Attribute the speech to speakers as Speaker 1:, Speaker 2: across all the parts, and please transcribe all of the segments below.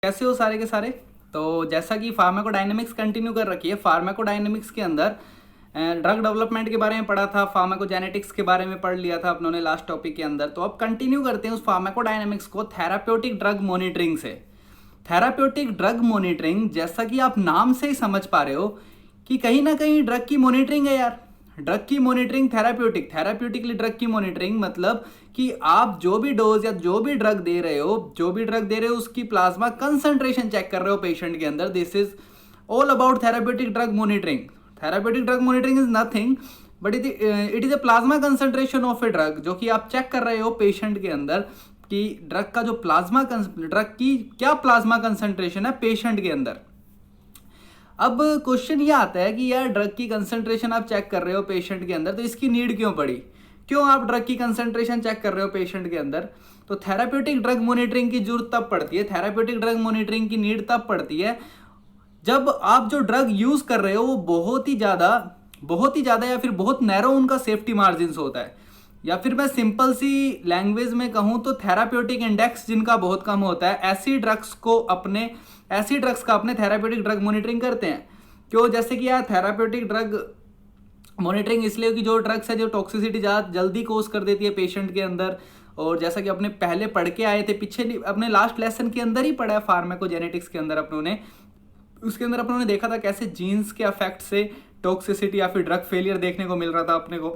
Speaker 1: कैसे हो सारे के सारे। तो जैसा कि फार्माकोडायनेमिक्स कंटिन्यू कर रखी है, फार्माकोडायनेमिक्स के अंदर ड्रग डेवलपमेंट के बारे में पढ़ा था, फार्माकोजेनेटिक्स के बारे में पढ़ लिया था अपनों ने लास्ट टॉपिक के अंदर। तो अब कंटिन्यू करते हैं उस फार्माकोडायनेमिक्स को थेराप्यूटिक ड्रग मॉनिटरिंग से। थेराप्यूटिक ड्रग मॉनिटरिंग, जैसा कि आप नाम से ही समझ पा रहे हो कि कहीं ना कहीं ड्रग की मॉनिटरिंग है यार। ड्रग की मॉनिटरिंग थेराप्यूटिकली ड्रग की मॉनिटरिंग मतलब कि आप जो भी डोज या जो भी ड्रग दे रहे हो उसकी प्लाज्मा कंसंट्रेशन चेक कर रहे हो पेशेंट के अंदर। This is all about therapeutic drug monitoring. Therapeutic drug monitoring is nothing but it is a plasma concentration of a drug, जो कि आप चेक कर रहे हो पेशेंट के अंदर कि ड्रग का जो ड्रग की क्या प्लाज्मा कंसंट्रेशन है पेशेंट के अंदर। अब क्वेश्चन ये आता है कि यार ड्रग की कंसंट्रेशन आप चेक कर रहे हो पेशेंट के अंदर, तो इसकी नीड क्यों पड़ी? क्यों आप ड्रग की कंसंट्रेशन चेक कर रहे हो पेशेंट के अंदर? तो थेराप्यूटिक ड्रग मॉनिटरिंग की जरूरत तब पड़ती है, थेराप्यूटिक ड्रग मॉनिटरिंग की नीड तब पड़ती है जब आप जो ड्रग यूज कर रहे हो वो बहुत ही ज्यादा या फिर बहुत नैरो उनका सेफ्टी मार्जिन होता है। या फिर मैं सिंपल सी लैंग्वेज में कहूं तो थेराप्यूटिक इंडेक्स जिनका बहुत कम होता है, ऐसी ड्रग्स का अपने थेराप्यूटिक ड्रग मॉनिटरिंग करते हैं। क्यों? जैसे कि यार थेराप्यूटिक ड्रग मॉनिटरिंग इसलिए कि जो ड्रग्स है जो टॉक्सिसिटी ज़्यादा जल्दी कोज कर देती है पेशेंट के अंदर। और जैसा कि अपने पहले पढ़ के आए थे, पीछे अपने लास्ट लेसन के अंदर ही पढ़ा है फार्माकोजेनेटिक्स के अंदर अपनों ने, उसके अंदर अपनों ने देखा था कैसे जीन्स के अफेक्ट से टॉक्सिसिटी या फिर ड्रग फेलियर देखने को मिल रहा था अपने को।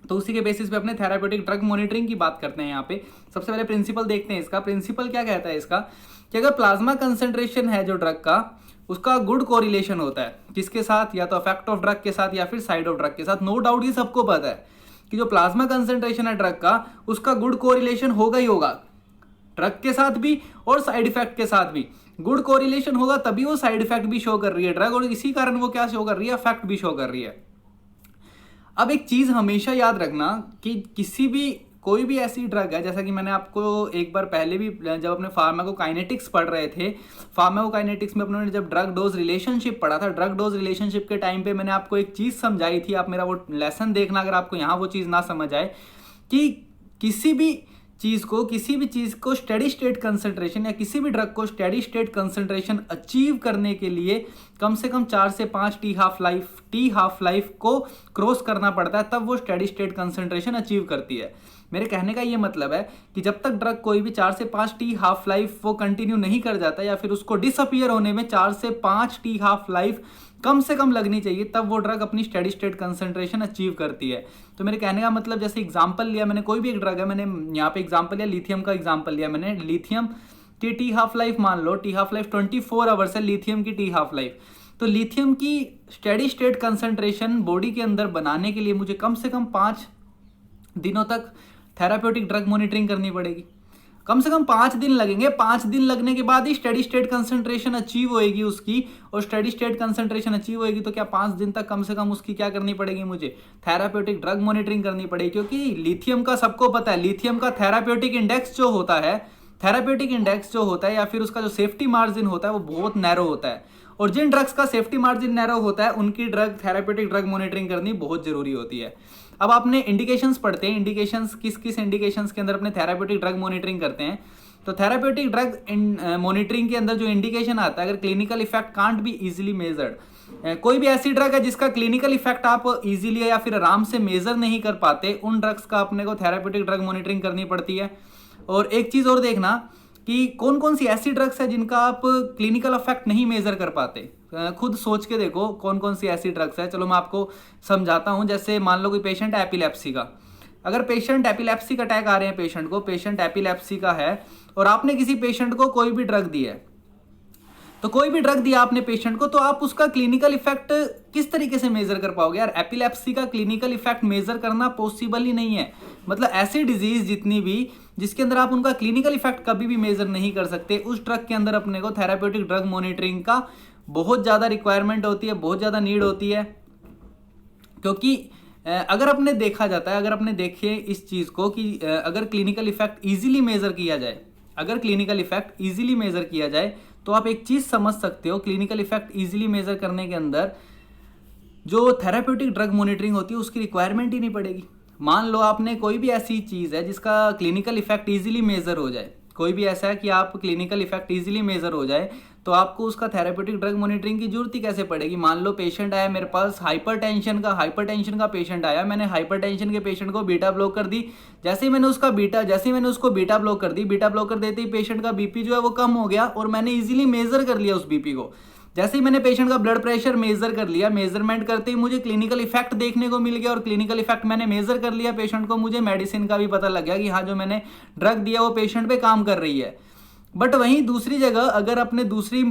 Speaker 1: तो उसी के बेसिस पे अपने थेराप्यूटिक ड्रग मॉनिटरिंग की बात करते हैं। यहाँ पे सबसे पहले प्रिंसिपल देखते हैं इसका। प्रिंसिपल क्या कहता है इसका कि अगर प्लाज्मा कंसंट्रेशन है जो ड्रग का, उसका गुड कोरिलेशन होता है किसके साथ? या तो इफेक्ट ऑफ ड्रग के साथ या फिर साइड ऑफ ड्रग के साथ। नो डाउट ये सबको पता है कि जो प्लाज्मा कंसंट्रेशन है ड्रग का, उसका गुड कोरिलेशन होगा ही होगा, ड्रग के साथ भी और साइड इफेक्ट के साथ भी। गुड कोरिलेशन होगा तभी वो साइड इफेक्ट भी शो कर रही है ड्रग, और इसी कारण वो क्या शो कर रही है? इफेक्ट भी शो कर रही है। अब एक चीज हमेशा याद रखना कि कोई भी ऐसी ड्रग है, जैसा कि मैंने आपको एक बार पहले भी जब अपने फार्माकोकाइनेटिक्स पढ़ रहे थे, फार्माकोकाइनेटिक्स में अपने जब ड्रग डोज रिलेशनशिप पढ़ा था, ड्रग डोज रिलेशनशिप के टाइम पे मैंने आपको एक चीज समझाई थी। आप मेरा वो लेसन देखना अगर आपको यहाँ वो चीज ना समझ आए, कि किसी भी चीज को स्टेडी स्टेट कंसंट्रेशन या किसी भी ड्रग को स्टेडी स्टेट कंसंट्रेशन अचीव करने के लिए कम से कम 4 से 5 टी हाफ लाइफ को क्रॉस करना पड़ता है, तब वो स्टेडी स्टेट कंसंट्रेशन अचीव करती है। मेरे कहने का ये मतलब है कि जब तक ड्रग कोई भी 4 से 5 टी हाफ लाइफ वो कंटिन्यू नहीं कर जाता, या फिर उसको डिसअपियर होने में 4 से 5 टी हाफ लाइफ कम से कम लगनी चाहिए, तब वो ड्रग अपनी स्टेडी स्टेट कंसंट्रेशन अचीव करती है। तो मेरे कहने का मतलब, जैसे एग्जांपल लिया मैंने, कोई भी एक ड्रग है, मैंने यहाँ पे एग्जांपल लिया लिथियम का, एग्जांपल लिया मैंने लिथियम की टी हाफ लाइफ, मान लो टी हाफ लाइफ 24 आवर्स है लिथियम की टी हाफ लाइफ। तो लिथियम की स्टेडी स्टेट कंसंट्रेशन बॉडी के अंदर बनाने के लिए मुझे कम से कम 5 दिनों तक थेराप्यूटिक ड्रग मॉनिटरिंग करनी पड़ेगी। कम से कम 5 दिन लगेंगे। 5 दिन लगने के बाद ही स्टेडी स्टेट कंसंट्रेशन अचीव होएगी उसकी, और स्टेडी स्टेट कंसंट्रेशन अचीव होएगी तो क्या 5 दिन तक कम से कम उसकी क्या करनी पड़ेगी? मुझे थेराप्यूटिक ड्रग मॉनिटरिंग करनी पड़ेगी। क्योंकि लिथियम का सबको पता है, लिथियम का थेराप्यूटिक इंडेक्स जो होता है या फिर उसका जो सेफ्टी मार्जिन होता है वो बहुत नैरो होता है, और जिन ड्रग्स का सेफ्टी मार्जिन नैरो होता है उनकी थेराप्यूटिक ड्रग मॉनिटरिंग करनी बहुत जरूरी होती है। अब आपने इंडिकेशंस पढ़ते हैं, इंडिकेशंस किस इंडिकेशंस के अंदर अपने थेराप्यूटिक ड्रग मॉनिटरिंग करते हैं। तो थेराप्यूटिक ड्रग मॉनिटरिंग के अंदर जो इंडिकेशन आता है, अगर clinical effect can't be easily measured, कोई भी ऐसी ड्रग है जिसका क्लिनिकल इफेक्ट आप इजीली या फिर आराम से मेजर नहीं कर पाते, उन ड्रग्स का अपने को थेराप्यूटिक ड्रग मॉनिटरिंग करनी पड़ती है। और एक चीज और देखना कि कौन कौन सी ऐसी ड्रग्स है जिनका आप क्लिनिकल इफेक्ट नहीं मेजर कर पाते। खुद सोच के देखो कौन कौन सी ऐसी ड्रग्स है। चलो मैं आपको समझाता हूं। जैसे मान लो कोई पेशेंट है एपिलेप्सी का, अगर पेशेंट एपिलेप्सी का अटैक आ रहे हैं पेशेंट एपिलेप्सी का है, और आपने किसी पेशेंट को कोई भी ड्रग दी है, तो कोई भी ड्रग दिया आपने पेशेंट को, तो आप उसका क्लिनिकल इफेक्ट किस तरीके से मेजर कर पाओगे? यार एपिलेप्सी का क्लिनिकल इफेक्ट मेजर करना पॉसिबल ही नहीं है। मतलब ऐसी डिजीज जितनी भी जिसके अंदर आप उनका क्लिनिकल इफेक्ट कभी भी मेजर नहीं कर सकते, उस ड्रग के अंदर अपने को थेराप्यूटिक ड्रग मॉनिटरिंग का बहुत ज्यादा रिक्वायरमेंट होती है, बहुत ज्यादा नीड होती है। क्योंकि अगर अपने देखा जाता है, अगर अपने देखे इस चीज को कि अगर क्लिनिकल इफेक्ट इजीली मेजर किया जाए, तो आप एक चीज समझ सकते हो, क्लिनिकल इफेक्ट इजीली मेजर करने के अंदर जो थेराप्यूटिक ड्रग मॉनिटरिंग होती है उसकी रिक्वायरमेंट ही नहीं पड़ेगी। मान लो आपने कोई भी ऐसी चीज है जिसका क्लिनिकल इफेक्ट इजीली मेजर हो जाए, कोई भी ऐसा है कि आप क्लिनिकल इफेक्ट इजीली मेजर हो जाए, तो आपको उसका थेराप्यूटिक ड्रग मॉनिटरिंग की जरूरत ही कैसे पड़ेगी। मान लो पेशेंट आया मेरे पास हाइपरटेंशन का पेशेंट आया, मैंने हाइपरटेंशन के पेशेंट को बीटा ब्लॉक कर दी। जैसे ही मैंने उसको बीटा ब्लॉक कर दी, बीटा ब्लॉक कर देते ही पेशेंट का बीपी जो है वो कम हो गया, और मैंने इजीली मेजर कर लिया उस बीपी को। जैसे ही मैंने पेशेंट का ब्लड प्रेशर मेजर कर लिया, मेजरमेंट करते ही मुझे क्लिनिकल इफेक्ट देखने को मिल गया, और क्लिनिकल इफेक्ट मैंने मेजर कर लिया पेशेंट को, मुझे मेडिसिन का भी पता लग गया कि हाँ जो मैंने ड्रग दिया वो पेशेंट पे काम कर रही है। बट वहीं दूसरी जगह अगर अपने दूसरी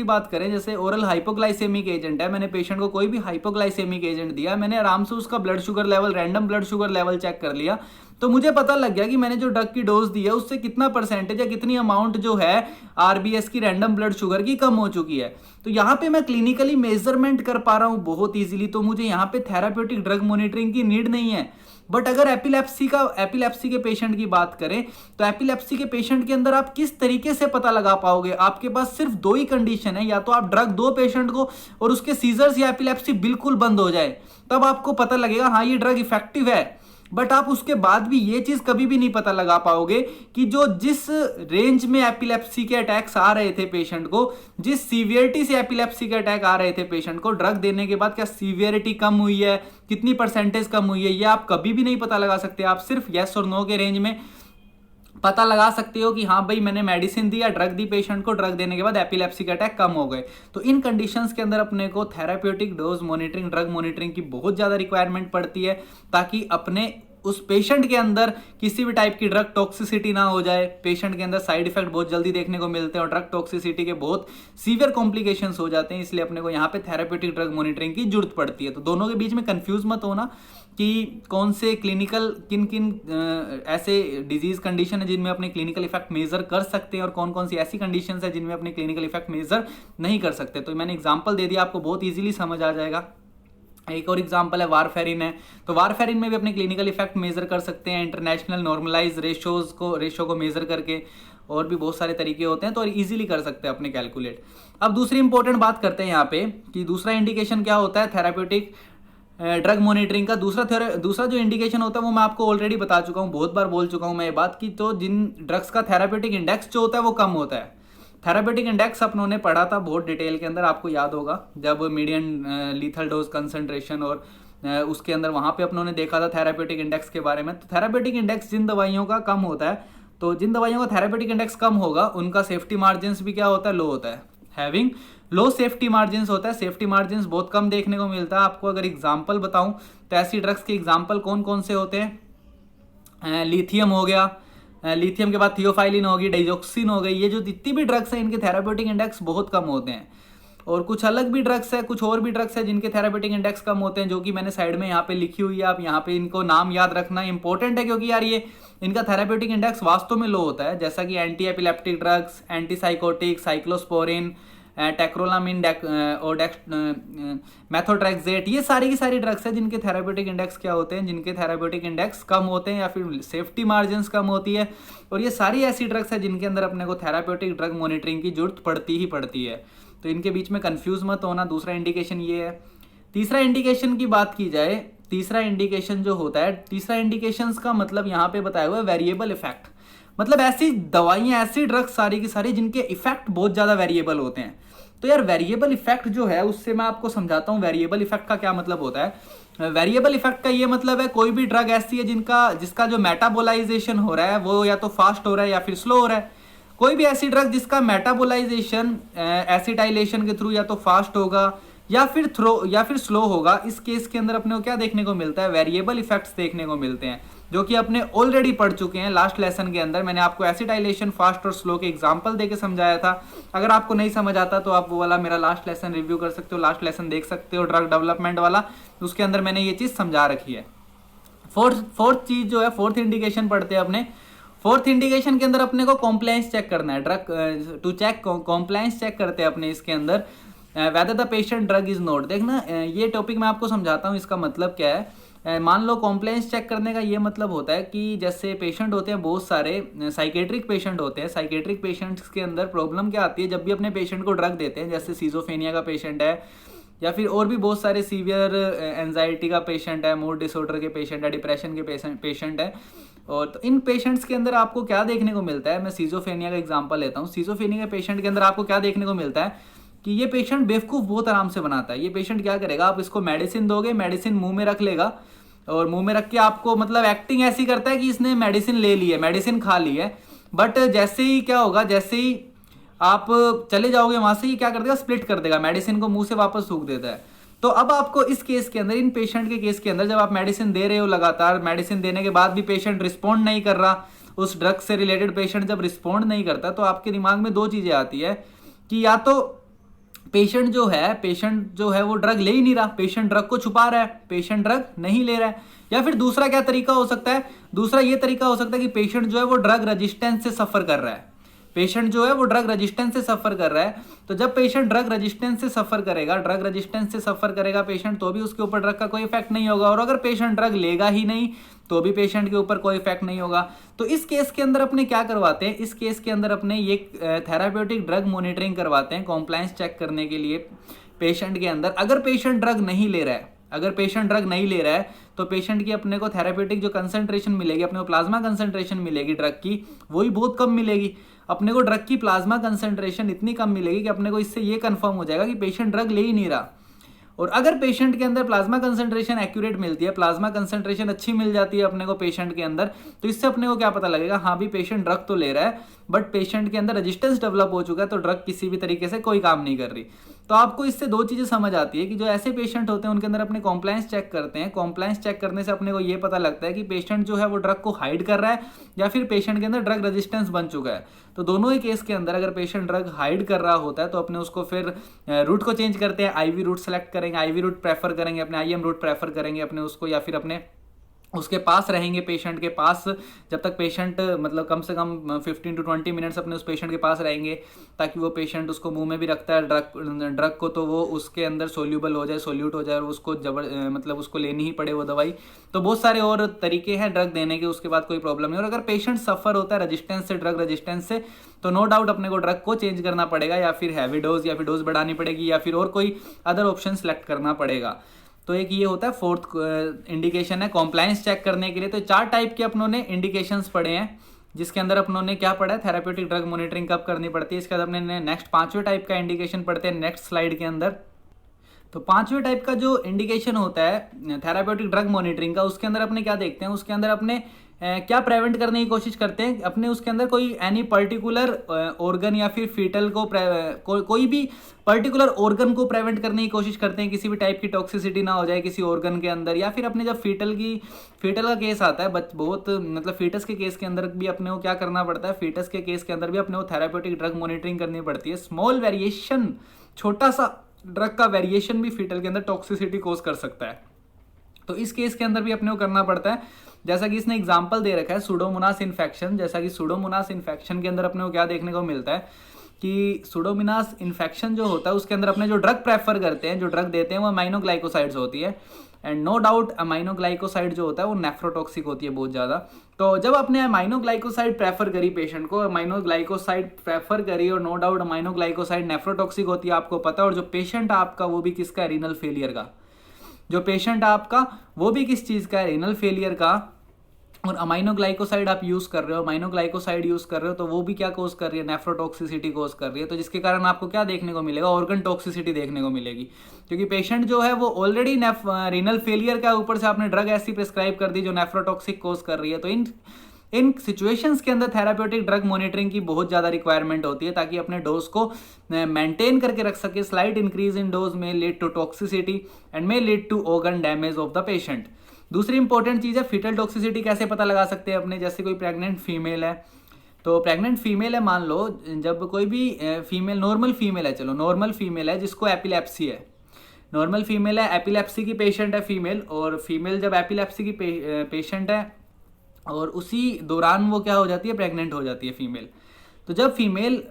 Speaker 1: बात करें, जैसे ओरल हाइपोग्लाइसेमिक एजेंट है, मैंने पेशेंट को कोई भी हाइपोग्लाइसेमिक एजेंट दिया, मैंने आराम से उसका blood sugar level, random blood sugar level check कर लिया, तो मुझे पता लग गया कि मैंने जो ड्रग की डोज दी है उससे कितना परसेंटेज या कितनी अमाउंट जो है आरबीएस की, रैंडम ब्लड शुगर की, कम हो चुकी है। तो यहाँ पे मैं क्लिनिकली मेजरमेंट कर पा रहा हूँ बहुत इजीली, तो मुझे यहाँ पे थेराप्यूटिक ड्रग मॉनिटरिंग की नीड नहीं है। बट अगर एपिलेप्सी के पेशेंट की बात करें, तो एपिलेप्सी के पेशेंट के अंदर आप किस तरीके से पता लगा पाओगे। आपके पास सिर्फ दो ही कंडीशन है, या तो आप ड्रग दो पेशेंट को और उसके सीजर्स या एपिलेप्सी बिल्कुल बंद हो जाए, तब आपको पता लगेगा हाँ ये ड्रग इफेक्टिव है। बट आप उसके बाद भी ये चीज कभी भी नहीं पता लगा पाओगे कि जो जिस रेंज में एपिलेप्सी के अटैक्स आ रहे थे पेशेंट को, जिस सीवियरिटी से एपिलेप्सी के अटैक आ रहे थे पेशेंट को, ड्रग देने के बाद क्या सीवियरिटी कम हुई है, कितनी परसेंटेज कम हुई है, ये आप कभी भी नहीं पता लगा सकते। आप सिर्फ यस और नो के रेंज में पता लगा सकते हो कि हाँ भाई मैंने मेडिसिन दी या ड्रग दी पेशेंट को, ड्रग देने के बाद एपिलेप्सी के अटैक कम हो गए। तो इन कंडीशंस के अंदर अपने को therapeutic dose monitoring, drug monitoring की बहुत ज़्यादा रिक्वायरमेंट पड़ती है, ताकि अपने उस पेशेंट के अंदर किसी भी टाइप की ड्रग टॉक्सिसिटी ना हो जाए। पेशेंट के अंदर साइड इफेक्ट बहुत जल्दी देखने को मिलते हैं और ड्रग टॉक्सिसिटी के बहुत सीवियर कॉम्प्लिकेशंस हो जाते हैं, इसलिए अपने को यहाँ पे थेराप्यूटिक ड्रग मॉनिटरिंग की जरूरत पड़ती है। तो दोनों के बीच में कंफ्यूज मत होना कि कौन से क्लिनिकल किन ऐसे डिजीज कंडीशन है जिनमें अपने क्लिनिकल इफेक्ट मेजर कर सकते हैं, और कौन कौन सी ऐसी कंडीशन है जिनमें अपने क्लिनिकल इफेक्ट मेजर नहीं कर सकते। तो मैंने एग्जाम्पल दे दिया, आपको बहुत ईजिली समझ आ जाएगा। एक और एग्जांपल है वारफेरिन है, तो वारफेरिन में भी अपने क्लिनिकल इफेक्ट मेजर कर सकते हैं इंटरनेशनल नॉर्मलाइज रेशो को मेजर करके, और भी बहुत सारे तरीके होते हैं, तो इजीली कर सकते हैं अपने कैलकुलेट। अब दूसरी इंपॉर्टेंट बात करते हैं यहाँ पे कि दूसरा इंडिकेशन क्या होता है थेराप्यूटिक ड्रग मॉनिटरिंग का। दूसरा जो इंडिकेशन होता है वो मैं आपको ऑलरेडी बता चुका हूँ, बहुत बार बोल चुका हूँ मैं ये बात की, तो जिन ड्रग्स का थेराप्यूटिक इंडेक्स जो होता है वो कम होता है। थेरापेटिक इंडेक्स अपनों ने पढ़ा था बहुत डिटेल के अंदर, आपको याद होगा, जब मीडियन लीथल डोज कंसंट्रेशन और उसके अंदर वहाँ पे अपनों ने देखा था थेरापेटिक इंडेक्स के बारे में। तो थेरापेटिक इंडेक्स जिन दवाइयों का कम होता है, तो जिन दवाइयों का थेरापेटिक इंडेक्स कम होगा उनका सेफ्टी मार्जिन भी क्या होता है, लो होता है। हैविंग लो सेफ्टी मार्जिन होता है, सेफ्टी मार्जिन बहुत कम देखने को मिलता है। आपको अगर एग्जाम्पल बताऊं तो ऐसी ड्रग्स के एग्जाम्पल कौन कौन से होते हैं, लिथियम हो गया, लिथियम के बाद थियोफाइलिन होगी, डाइजोक्सिन हो गई, ये जो जितनी भी ड्रग्स हैं इनके थेरापेटिक इंडेक्स बहुत कम होते हैं। और कुछ अलग भी ड्रग्स है, कुछ और भी ड्रग्स है जिनके थेरापेटिक इंडेक्स कम होते हैं, जो कि मैंने साइड में यहाँ पे लिखी हुई है। आप यहाँ पे इनको नाम याद रखना इंपॉर्टेंट है, क्योंकि यार ये इनका थेरापेटिक इंडेक्स वास्तव में लो होता है, जैसा कि anti epileptic drugs, antipsychotic, cyclosporine, tacrolimus और मेथोट्रेक्सेट, ये सारी की सारी ड्रग्स है जिनके थेरापेटिक इंडेक्स क्या होते हैं, जिनके थेरापेटिक इंडेक्स कम होते हैं या फिर सेफ्टी मार्जिन कम होती है। और ये सारी ऐसी ड्रग्स है जिनके अंदर अपने को थेरापेटिक ड्रग मॉनिटरिंग की जरूरत पड़ती ही पड़ती है। तो इनके बीच में कंफ्यूज मत होना। दूसरा इंडिकेशन ये है। तीसरा इंडिकेशन की बात की जाए, तीसरा इंडिकेशन जो होता है, तीसरा इंडिकेशन का मतलब यहाँ पे बताया हुआ है वेरिएबल इफेक्ट, मतलब ऐसी दवाइयाँ, ऐसी ड्रग्स सारी की सारी जिनके इफेक्ट बहुत ज़्यादा वेरिएबल होते हैं। तो यार वेरिएबल इफेक्ट जो है उससे मैं आपको समझाता हूँ वेरिएबल इफेक्ट का क्या मतलब होता है। वेरिएबल इफेक्ट का ये मतलब है कोई भी ड्रग ऐसी है जिसका जो मेटाबोलाइजेशन हो रहा है वो या तो फास्ट हो रहा है या फिर स्लो हो रहा है। कोई भी ऐसी ड्रग जिसका मेटाबोलाइजेशन एसिटाइलेशन के थ्रू या तो फास्ट होगा या फिर स्लो होगा, इस केस के अंदर अपने को क्या देखने को मिलता है, वेरिएबल इफेक्ट्स देखने को मिलते हैं, जो कि अपने ऑलरेडी पढ़ चुके हैं लास्ट लेसन के अंदर। मैंने आपको एसिटाइलेशन, फास्ट और स्लो के एग्जांपल देके समझाया था। अगर आपको नहीं समझ आता तो आप वो वाला मेरा लास्ट लेसन रिव्यू कर सकते हो, लास्ट लेसन देख सकते हो ड्रग डेवलपमेंट वाला, उसके अंदर मैंने ये चीज समझा रखी है। फोर्थ चीज जो है, फोर्थ इंडिकेशन पढ़ते हैं अपने। फोर्थ इंडिकेशन के अंदर अपने को कॉम्प्लायंस चेक करना है, drug to check compliance check करते हैं अपने इसके अंदर, whether the patient drug is not. देखना ये टॉपिक मैं आपको समझाता हूँ, इसका मतलब क्या है। मान लो कॉम्प्लायंस चेक करने का ये मतलब होता है कि जैसे पेशेंट होते हैं बहुत सारे, साइकेट्रिक पेशेंट होते हैं, साइकेट्रिक पेशेंट्स के अंदर प्रॉब्लम क्या आती है, जब भी अपने पेशेंट को ड्रग देते हैं, जैसे सीजोफेनिया का पेशेंट है या फिर और भी बहुत सारे सीवियर एंजाइटी का पेशेंट है, मूड डिसऑर्डर के पेशेंट है, डिप्रेशन के पेशेंट है, और तो इन पेशेंट्स के अंदर आपको क्या देखने को मिलता है, मैं सीजोफ्रेनिया का एग्जांपल लेता हूँ। सीजोफ्रेनिया के पेशेंट के अंदर आपको क्या देखने को मिलता है कि ये पेशेंट बेवकूफ़ बहुत आराम से बनाता है। ये पेशेंट क्या करेगा, आप इसको मेडिसिन दोगे, मेडिसिन मुंह में रख लेगा और मुंह में रख के आपको मतलब एक्टिंग ऐसी करता है कि इसने मेडिसिन ले ली है, मेडिसिन खा ली है, बट जैसे ही क्या होगा, जैसे ही आप चले जाओगे वहां से, ही क्या कर देगा, स्प्लिट कर देगा, मेडिसिन को मुंह से वापस सूख देता है। तो अब आपको इस केस के अंदर, इन पेशेंट के केस के अंदर, जब आप मेडिसिन दे रहे हो लगातार, मेडिसिन देने के बाद भी पेशेंट रिस्पॉन्ड नहीं कर रहा, उस ड्रग से रिलेटेड पेशेंट जब रिस्पॉन्ड नहीं करता, तो आपके दिमाग में दो चीजें आती है कि या तो पेशेंट जो है वो ड्रग ले ही नहीं रहा, पेशेंट ड्रग को छुपा रहा है, पेशेंट ड्रग नहीं ले रहा है, या फिर दूसरा क्या तरीका हो सकता है, दूसरा ये तरीका हो सकता है कि पेशेंट जो है वो ड्रग रेजिस्टेंस से सफर कर रहा है, पेशेंट जो है वो ड्रग रेजिस्टेंस से सफर कर रहा है। तो जब पेशेंट ड्रग रेजिस्टेंस से सफर करेगा पेशेंट, तो भी उसके ऊपर ड्रग का कोई इफेक्ट नहीं होगा, और अगर पेशेंट ड्रग लेगा ही नहीं तो भी पेशेंट के ऊपर कोई इफेक्ट नहीं होगा। तो इस केस के अंदर अपने क्या करवाते हैं, इस केस के अंदर अपने ये थेराप्यूटिक ड्रग मॉनिटरिंग करवाते हैं, कॉम्प्लायंस चेक करने के लिए पेशेंट के अंदर। अगर पेशेंट ड्रग नहीं ले रहा है, तो पेशेंट की अपने को थेराप्यूटिक जो कंसंट्रेशन मिलेगी, अपने को प्लाज्मा कंसंट्रेशन मिलेगी ड्रग की, वही बहुत कम मिलेगी। अपने को ड्रग की प्लाज्मा कंसंट्रेशन इतनी कम मिलेगी कि अपने को इससे ये कंफर्म हो जाएगा कि पेशेंट ड्रग ले ही नहीं रहा। और अगर पेशेंट के अंदर प्लाज्मा कंसंट्रेशन एक्यूरेट मिलती है, प्लाज्मा कंसंट्रेशन अच्छी मिल जाती है अपने को पेशेंट के अंदर, तो इससे अपने को क्या पता लगेगा, हाँ भी पेशेंट ड्रग तो ले रहा है, बट पेशेंट के अंदर रेजिस्टेंस डेवलप हो चुका है, तो ड्रग किसी भी तरीके से कोई काम नहीं कर रही। तो आपको इससे दो चीजें समझ आती है कि जो ऐसे पेशेंट होते हैं उनके अंदर अपने कॉम्प्लायंस चेक करते हैं, कॉम्प्लायंस चेक करने से अपने को ये पता लगता है कि पेशेंट जो है वो ड्रग को हाइड कर रहा है या फिर पेशेंट के अंदर ड्रग रेजिस्टेंस बन चुका है। तो दोनों ही केस के अंदर अगर पेशेंट ड्रग हाइड कर रहा होता है तो अपने उसको फिर रूट को चेंज करते हैं, आईवी रूट सेलेक्ट करेंगे, आईवी रूट प्रेफर करेंगे, अपने आईएम रूट प्रेफर करेंगे अपने उसको, या फिर अपने उसके पास रहेंगे, पेशेंट के पास, जब तक पेशेंट मतलब कम से कम 15 to 20 मिनट्स अपने उस पेशेंट के पास रहेंगे, ताकि वो पेशेंट उसको मुंह में भी रखता है ड्रग को, तो वो उसके अंदर सोल्यूबल हो जाए, सोल्यूट हो जाए, और उसको मतलब उसको लेनी ही पड़े वो दवाई। तो बहुत सारे और तरीके हैं ड्रग देने के, उसके बाद कोई प्रॉब्लम नहीं। और अगर पेशेंट सफर होता है रेजिस्टेंस से, ड्रग रेजिस्टेंस से, तो नो डाउट अपने को ड्रग को चेंज करना पड़ेगा, या फिर हैवी डोज, या फिर डोज बढ़ानी पड़ेगी, या फिर और कोई अदर ऑप्शन सेलेक्ट करना पड़ेगा। तो एक ये होता है फोर्थ इंडिकेशन है कॉम्प्लायंस चेक करने के लिए। तो 4 टाइप के अपनों ने इंडिकेशंस पढ़े हैं, जिसके अंदर अपनों ने क्या पढ़ा है, थेराप्यूटिक ड्रग मॉनिटरिंग कब करनी पड़ती है। इसके बाद अपने नेक्स्ट 5वें टाइप का इंडिकेशन पढ़ते हैं नेक्स्ट स्लाइड के अंदर। तो 5वें टाइप का जो इंडिकेशन होता है थेराप्यूटिक ड्रग मॉनिटरिंग का, उसके अंदर अपने क्या देखते हैं, उसके अंदर अपने क्या प्रिवेंट करने की कोशिश करते हैं अपने, उसके अंदर कोई एनी पर्टिकुलर ऑर्गन या फिर फीटल को कोई भी पर्टिकुलर ऑर्गन को प्रिवेंट करने की कोशिश करते हैं, किसी भी टाइप की टॉक्सिसिटी ना हो जाए किसी ऑर्गन के अंदर। या फिर अपने जब फीटल का केस आता है, बहुत मतलब फीटस के केस के अंदर भी अपने को क्या करना पड़ता है, फीटस के केस के अंदर भी अपने को थेराप्यूटिक ड्रग मॉनिटरिंग करनी पड़ती है। स्मॉल वेरिएशन, छोटा सा ड्रग का वेरिएशन भी फीटल के अंदर टॉक्सिसिटी कोज कर सकता है, तो इस केस के अंदर भी अपने को करना पड़ता है। जैसा कि इसने एग्जांपल दे रखा है सुडोमोनास इन्फेक्शन, जैसा कि सुडोमोनास इन्फेक्शन के अंदर अपने को क्या देखने को मिलता है कि सुडोमोनास इन्फेक्शन जो होता है उसके अंदर अपने जो ड्रग प्रेफर करते हैं, जो ड्रग देते हैं, वो अमाइनोग्लाइकोसाइड्स होती है। एंड नो डाउट अमाइनोग्लाइकोसाइड जो होता है वो नेफ्रोटॉक्सिक होती है बहुत ज़्यादा। तो जब आपने अमाइनोग्लाइकोसाइड प्रेफर करी पेशेंट को, अमाइनोग्लाइकोसाइड प्रेफर करी, और नो डाउट अमाइनोग्लाइकोसाइड नेफ्रोटॉक्सिक होती है, आपको पता है। और जो पेशेंट आपका वो भी किसका, रीनल फेलियर का, जो पेशेंट आपका वो भी किस चीज़ का है, रीनल फेलियर का। और अमाइनोग्लाइकोसाइड आप यूज़ कर रहे हो, अमाइनोग्लाइकोसाइड यूज़ कर रहे हो, तो वो भी क्या कोज कर रही है, नेफ्रोटॉक्सिसिटी कोज कर रही है। तो जिसके कारण आपको क्या देखने को मिलेगा, ऑर्गन टॉक्सिसिटी देखने को मिलेगी, क्योंकि पेशेंट जो है वो ऑलरेडी रीनल फेलियर का, ऊपर से आपने ड्रग ऐसी प्रिस्क्राइब कर दी जो नेफ्रोटॉक्सिक कोज कर रही है। तो इन सिचुएशंस के अंदर थेराप्यूटिक ड्रग मॉनिटरिंग की बहुत ज़्यादा रिक्वायरमेंट होती है, ताकि अपने डोज को मेंटेन करके रख सके। स्लाइट इंक्रीज इन डोज में lead to toxicity and may lead to organ damage of the patient. दूसरी इंपॉर्टेंट चीज़ है फीटल टॉक्सिसिटी कैसे पता लगा सकते हैं अपने, जैसे कोई प्रेग्नेंट फीमेल है, तो प्रेग्नेंट फीमेल है, मान लो जब कोई भी फीमेल, नॉर्मल फीमेल है, चलो नॉर्मल फीमेल है जिसको एपिलेप्सी है, नॉर्मल फीमेल है, एपिलेप्सी की पेशेंट है फीमेल, और फीमेल जब एपिलेप्सी की पेशेंट है और उसी दौरान वो क्या हो जाती है, प्रेग्नेंट हो जाती है फीमेल। तो जब फीमेल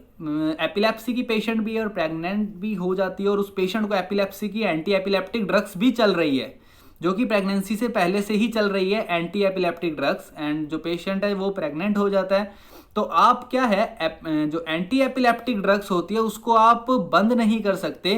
Speaker 1: एपिलेप्सी की पेशेंट भी है और प्रेग्नेंट भी हो जाती है, और उस पेशेंट को एपिलेप्सी की एंटी एपिलेप्टिक ड्रग्स भी चल रही है, जो कि प्रेगनेंसी से पहले से ही चल रही है, एंटी एपिलेप्टिक ड्रग्स, एंड जो पेशेंट है वो प्रेग्नेंट हो जाता है, तो आप क्या है, जो एंटी एपिलेप्टिक ड्रग्स होती है उसको आप बंद नहीं कर सकते,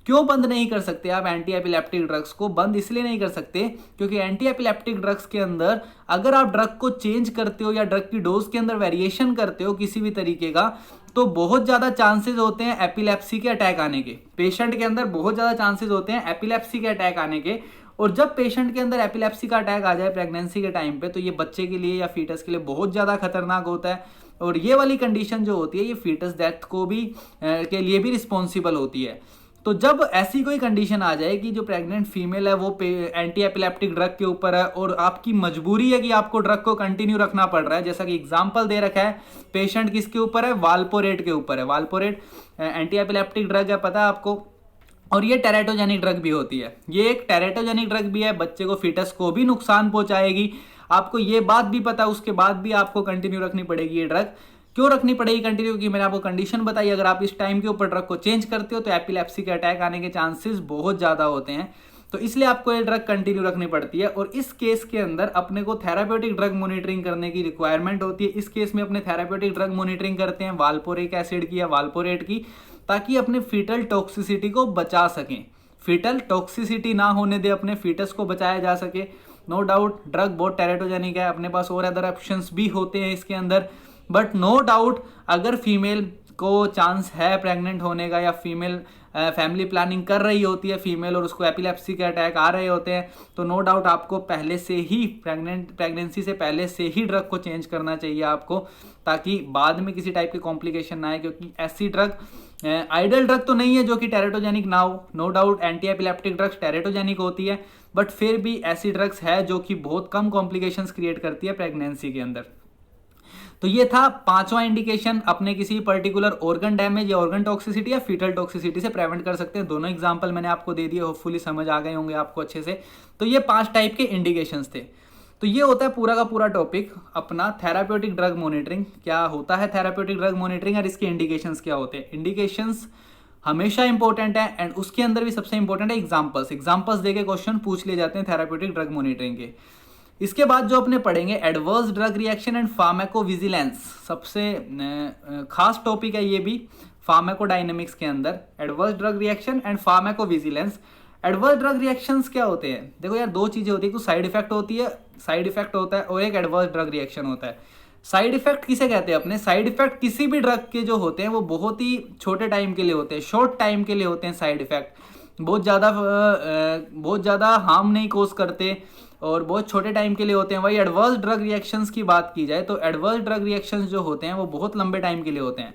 Speaker 1: क्यों बंद नहीं कर सकते आप एंटी एपिलेप्टिक ड्रग्स को? बंद इसलिए नहीं कर सकते क्योंकि एंटी एपिलेप्टिक ड्रग्स के अंदर अगर आप ड्रग को चेंज करते हो या ड्रग की डोज के अंदर वेरिएशन करते हो किसी भी तरीके का, तो बहुत ज़्यादा चांसेस होते हैं एपिलेप्सी के अटैक आने के। पेशेंट के अंदर बहुत ज़्यादा चांसेस होते हैं एपिलेप्सी के अटैक आने के। और जब पेशेंट के अंदर एपिलेप्सी का अटैक आ जाए प्रेगनेंसी के टाइम पे, तो ये बच्चे के लिए या फीटस के लिए बहुत ज़्यादा खतरनाक होता है। और ये वाली कंडीशन जो होती है ये फीटस डेथ को भी के लिए भी रिस्पॉन्सिबल होती है। तो जब ऐसी कोई कंडीशन आ जाए कि जो प्रेग्नेंट फीमेल है वो एंटी एपिलेप्टिक ड्रग के ऊपर है और आपकी मजबूरी है कि आपको ड्रग को कंटिन्यू रखना पड़ रहा है, जैसा कि एग्जांपल दे रखा है, पेशेंट किसके ऊपर है? वाल्पोरेट के ऊपर है। वाल्पोरेट एंटी एपिलेप्टिक ड्रग है, पता है आपको, और ये टेरेटोजेनिक ड्रग भी होती है। ये एक टेरेटोजेनिक ड्रग भी है, बच्चे को फीटस को भी नुकसान पहुंचाएगी। आपको ये बात भी पता है, उसके बाद भी आपको कंटिन्यू रखनी पड़ेगी ये ड्रग। क्यों रखनी पड़ेगी कंटिन्यू? क्योंकि मैंने आपको कंडीशन बताई, अगर आप इस टाइम के ऊपर ड्रग को चेंज करते हो तो एपिलेप्सी के अटैक आने के चांसेस बहुत ज़्यादा होते हैं। तो इसलिए आपको ये ड्रग कंटिन्यू रखनी पड़ती है। और इस केस के अंदर अपने को थेराप्यूटिक ड्रग मॉनिटरिंग करने की रिक्वायरमेंट होती है। इस केस में अपने थेराप्यूटिक ड्रग मॉनिटरिंग करते हैं वाल्पोरिक एसिड की या वाल्पोरेट की, ताकि अपने फीटल टॉक्सिसिटी को बचा सकें। फीटल टॉक्सिसिटी ना होने दे, अपने फीटस को बचाया जा सके। नो डाउट ड्रग बहुत टेरेटोजेनिक है, अपने पास और अदर ऑप्शंस भी होते हैं इसके अंदर, बट नो डाउट अगर फीमेल को चांस है प्रेग्नेंट होने का या फीमेल फैमिली प्लानिंग कर रही होती है फीमेल और उसको एपिलेप्सी के अटैक आ रहे होते हैं, तो नो डाउट आपको पहले से ही प्रेगनेंसी से पहले से ही ड्रग को चेंज करना चाहिए आपको, ताकि बाद में किसी टाइप की कॉम्प्लिकेशन ना आए। क्योंकि ऐसी ड्रग आइडल ड्रग तो नहीं है जो कि टेरेटोजेनिक ना हो, no doubt anti epileptic drugs teratogenic होती है, बट फिर भी ऐसी ड्रग्स है जो कि बहुत कम कॉम्प्लिकेशंस क्रिएट करती है प्रेगनेंसी के अंदर। तो ये था पांचवा इंडिकेशन, अपने किसी पर्टिकुलर ऑर्गन डैमेज या ऑर्गन टॉक्सिसिटी या फीटल टॉक्सिसिटी से प्रिवेंट कर सकते हैं। दोनों एग्जांपल मैंने आपको दे दिए, होपफुली समझ आ गए होंगे आपको अच्छे से। तो ये 5 टाइप के इंडिकेशंस थे। तो ये होता है पूरा का पूरा टॉपिक अपना थेराप्यूटिक ड्रग मॉनिटरिंग। क्या होता है थेराप्यूटिक ड्रग मॉनिटरिंग और इसके इंडिकेशंस क्या होते हैं? इंडिकेशंस हमेशा इंपॉर्टेंट है एंड उसके अंदर भी सबसे इंपॉर्टेंट है एग्जांपल्स। एग्जांपल्स देके क्वेश्चन पूछ लिए जाते हैं थेराप्यूटिक ड्रग मॉनिटरिंग के। इसके बाद जो अपने पढ़ेंगे adverse drug reaction and pharmacovigilance, सबसे खास टॉपिक है ये भी फार्माकोडायनेमिक्स के अंदर, adverse drug reaction and pharmacovigilance. Adverse drug reactions क्या होते हैं? देखो यार, 2 चीजें होती है, कुछ साइड इफेक्ट होती है, साइड इफेक्ट होता है, और एक एडवर्स ड्रग रिएक्शन होता है। साइड इफेक्ट किसे कहते हैं? अपने साइड इफेक्ट किसी भी ड्रग के जो होते हैं वो बहुत ही छोटे टाइम के लिए होते हैं, शॉर्ट टाइम के लिए होते हैं। साइड इफेक्ट बहुत ज़्यादा हार्म नहीं कोज करते और बहुत छोटे टाइम के लिए होते हैं। वही एडवर्स ड्रग रिएक्शंस की बात की जाए तो एडवर्स ड्रग रिएक्शंस जो होते हैं वो बहुत लंबे टाइम के लिए होते हैं।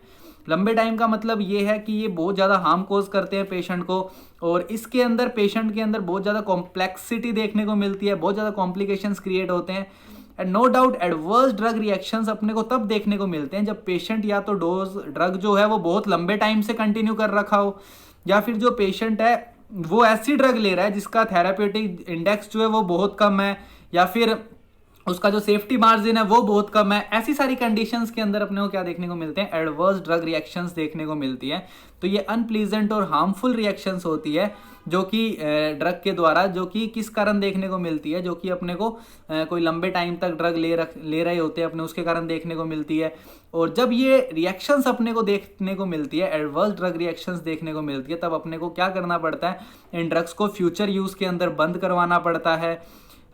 Speaker 1: लंबे टाइम का मतलब ये है कि ये बहुत ज़्यादा हार्म कोज करते हैं पेशेंट को, और इसके अंदर पेशेंट के अंदर बहुत ज़्यादा कॉम्प्लेक्सिटी देखने को मिलती है, बहुत ज़्यादा कॉम्प्लिकेशंस क्रिएट होते हैं। And no doubt adverse drug reactions अपने को तब देखने को मिलते हैं जब पेशेंट या तो डोज ड्रग जो है वो बहुत लंबे टाइम से कंटिन्यू कर रखा हो, या फिर जो पेशेंट है वो ऐसी ड्रग ले रहा है जिसका थेराप्यूटिक इंडेक्स जो है वो बहुत कम है, या फिर उसका जो सेफ्टी मार्जिन है वो बहुत कम है। ऐसी सारी कंडीशंस के अंदर अपने को क्या देखने को मिलते हैं? एडवर्स ड्रग रिएक्शंस देखने को मिलती है। तो ये अनप्लीजेंट और हार्मफुल रिएक्शंस होती है जो कि ड्रग के द्वारा, जो कि किस कारण देखने को मिलती है, जो कि अपने को कोई लंबे टाइम तक ड्रग ले रहे होते हैं अपने, उसके कारण देखने को मिलती है। और जब ये रिएक्शंस अपने को देखने को मिलती है, एडवर्स ड्रग रिएक्शंस देखने को मिलती है, तब अपने को क्या करना पड़ता है? इन ड्रग्स को फ्यूचर यूज के अंदर बंद करवाना पड़ता है।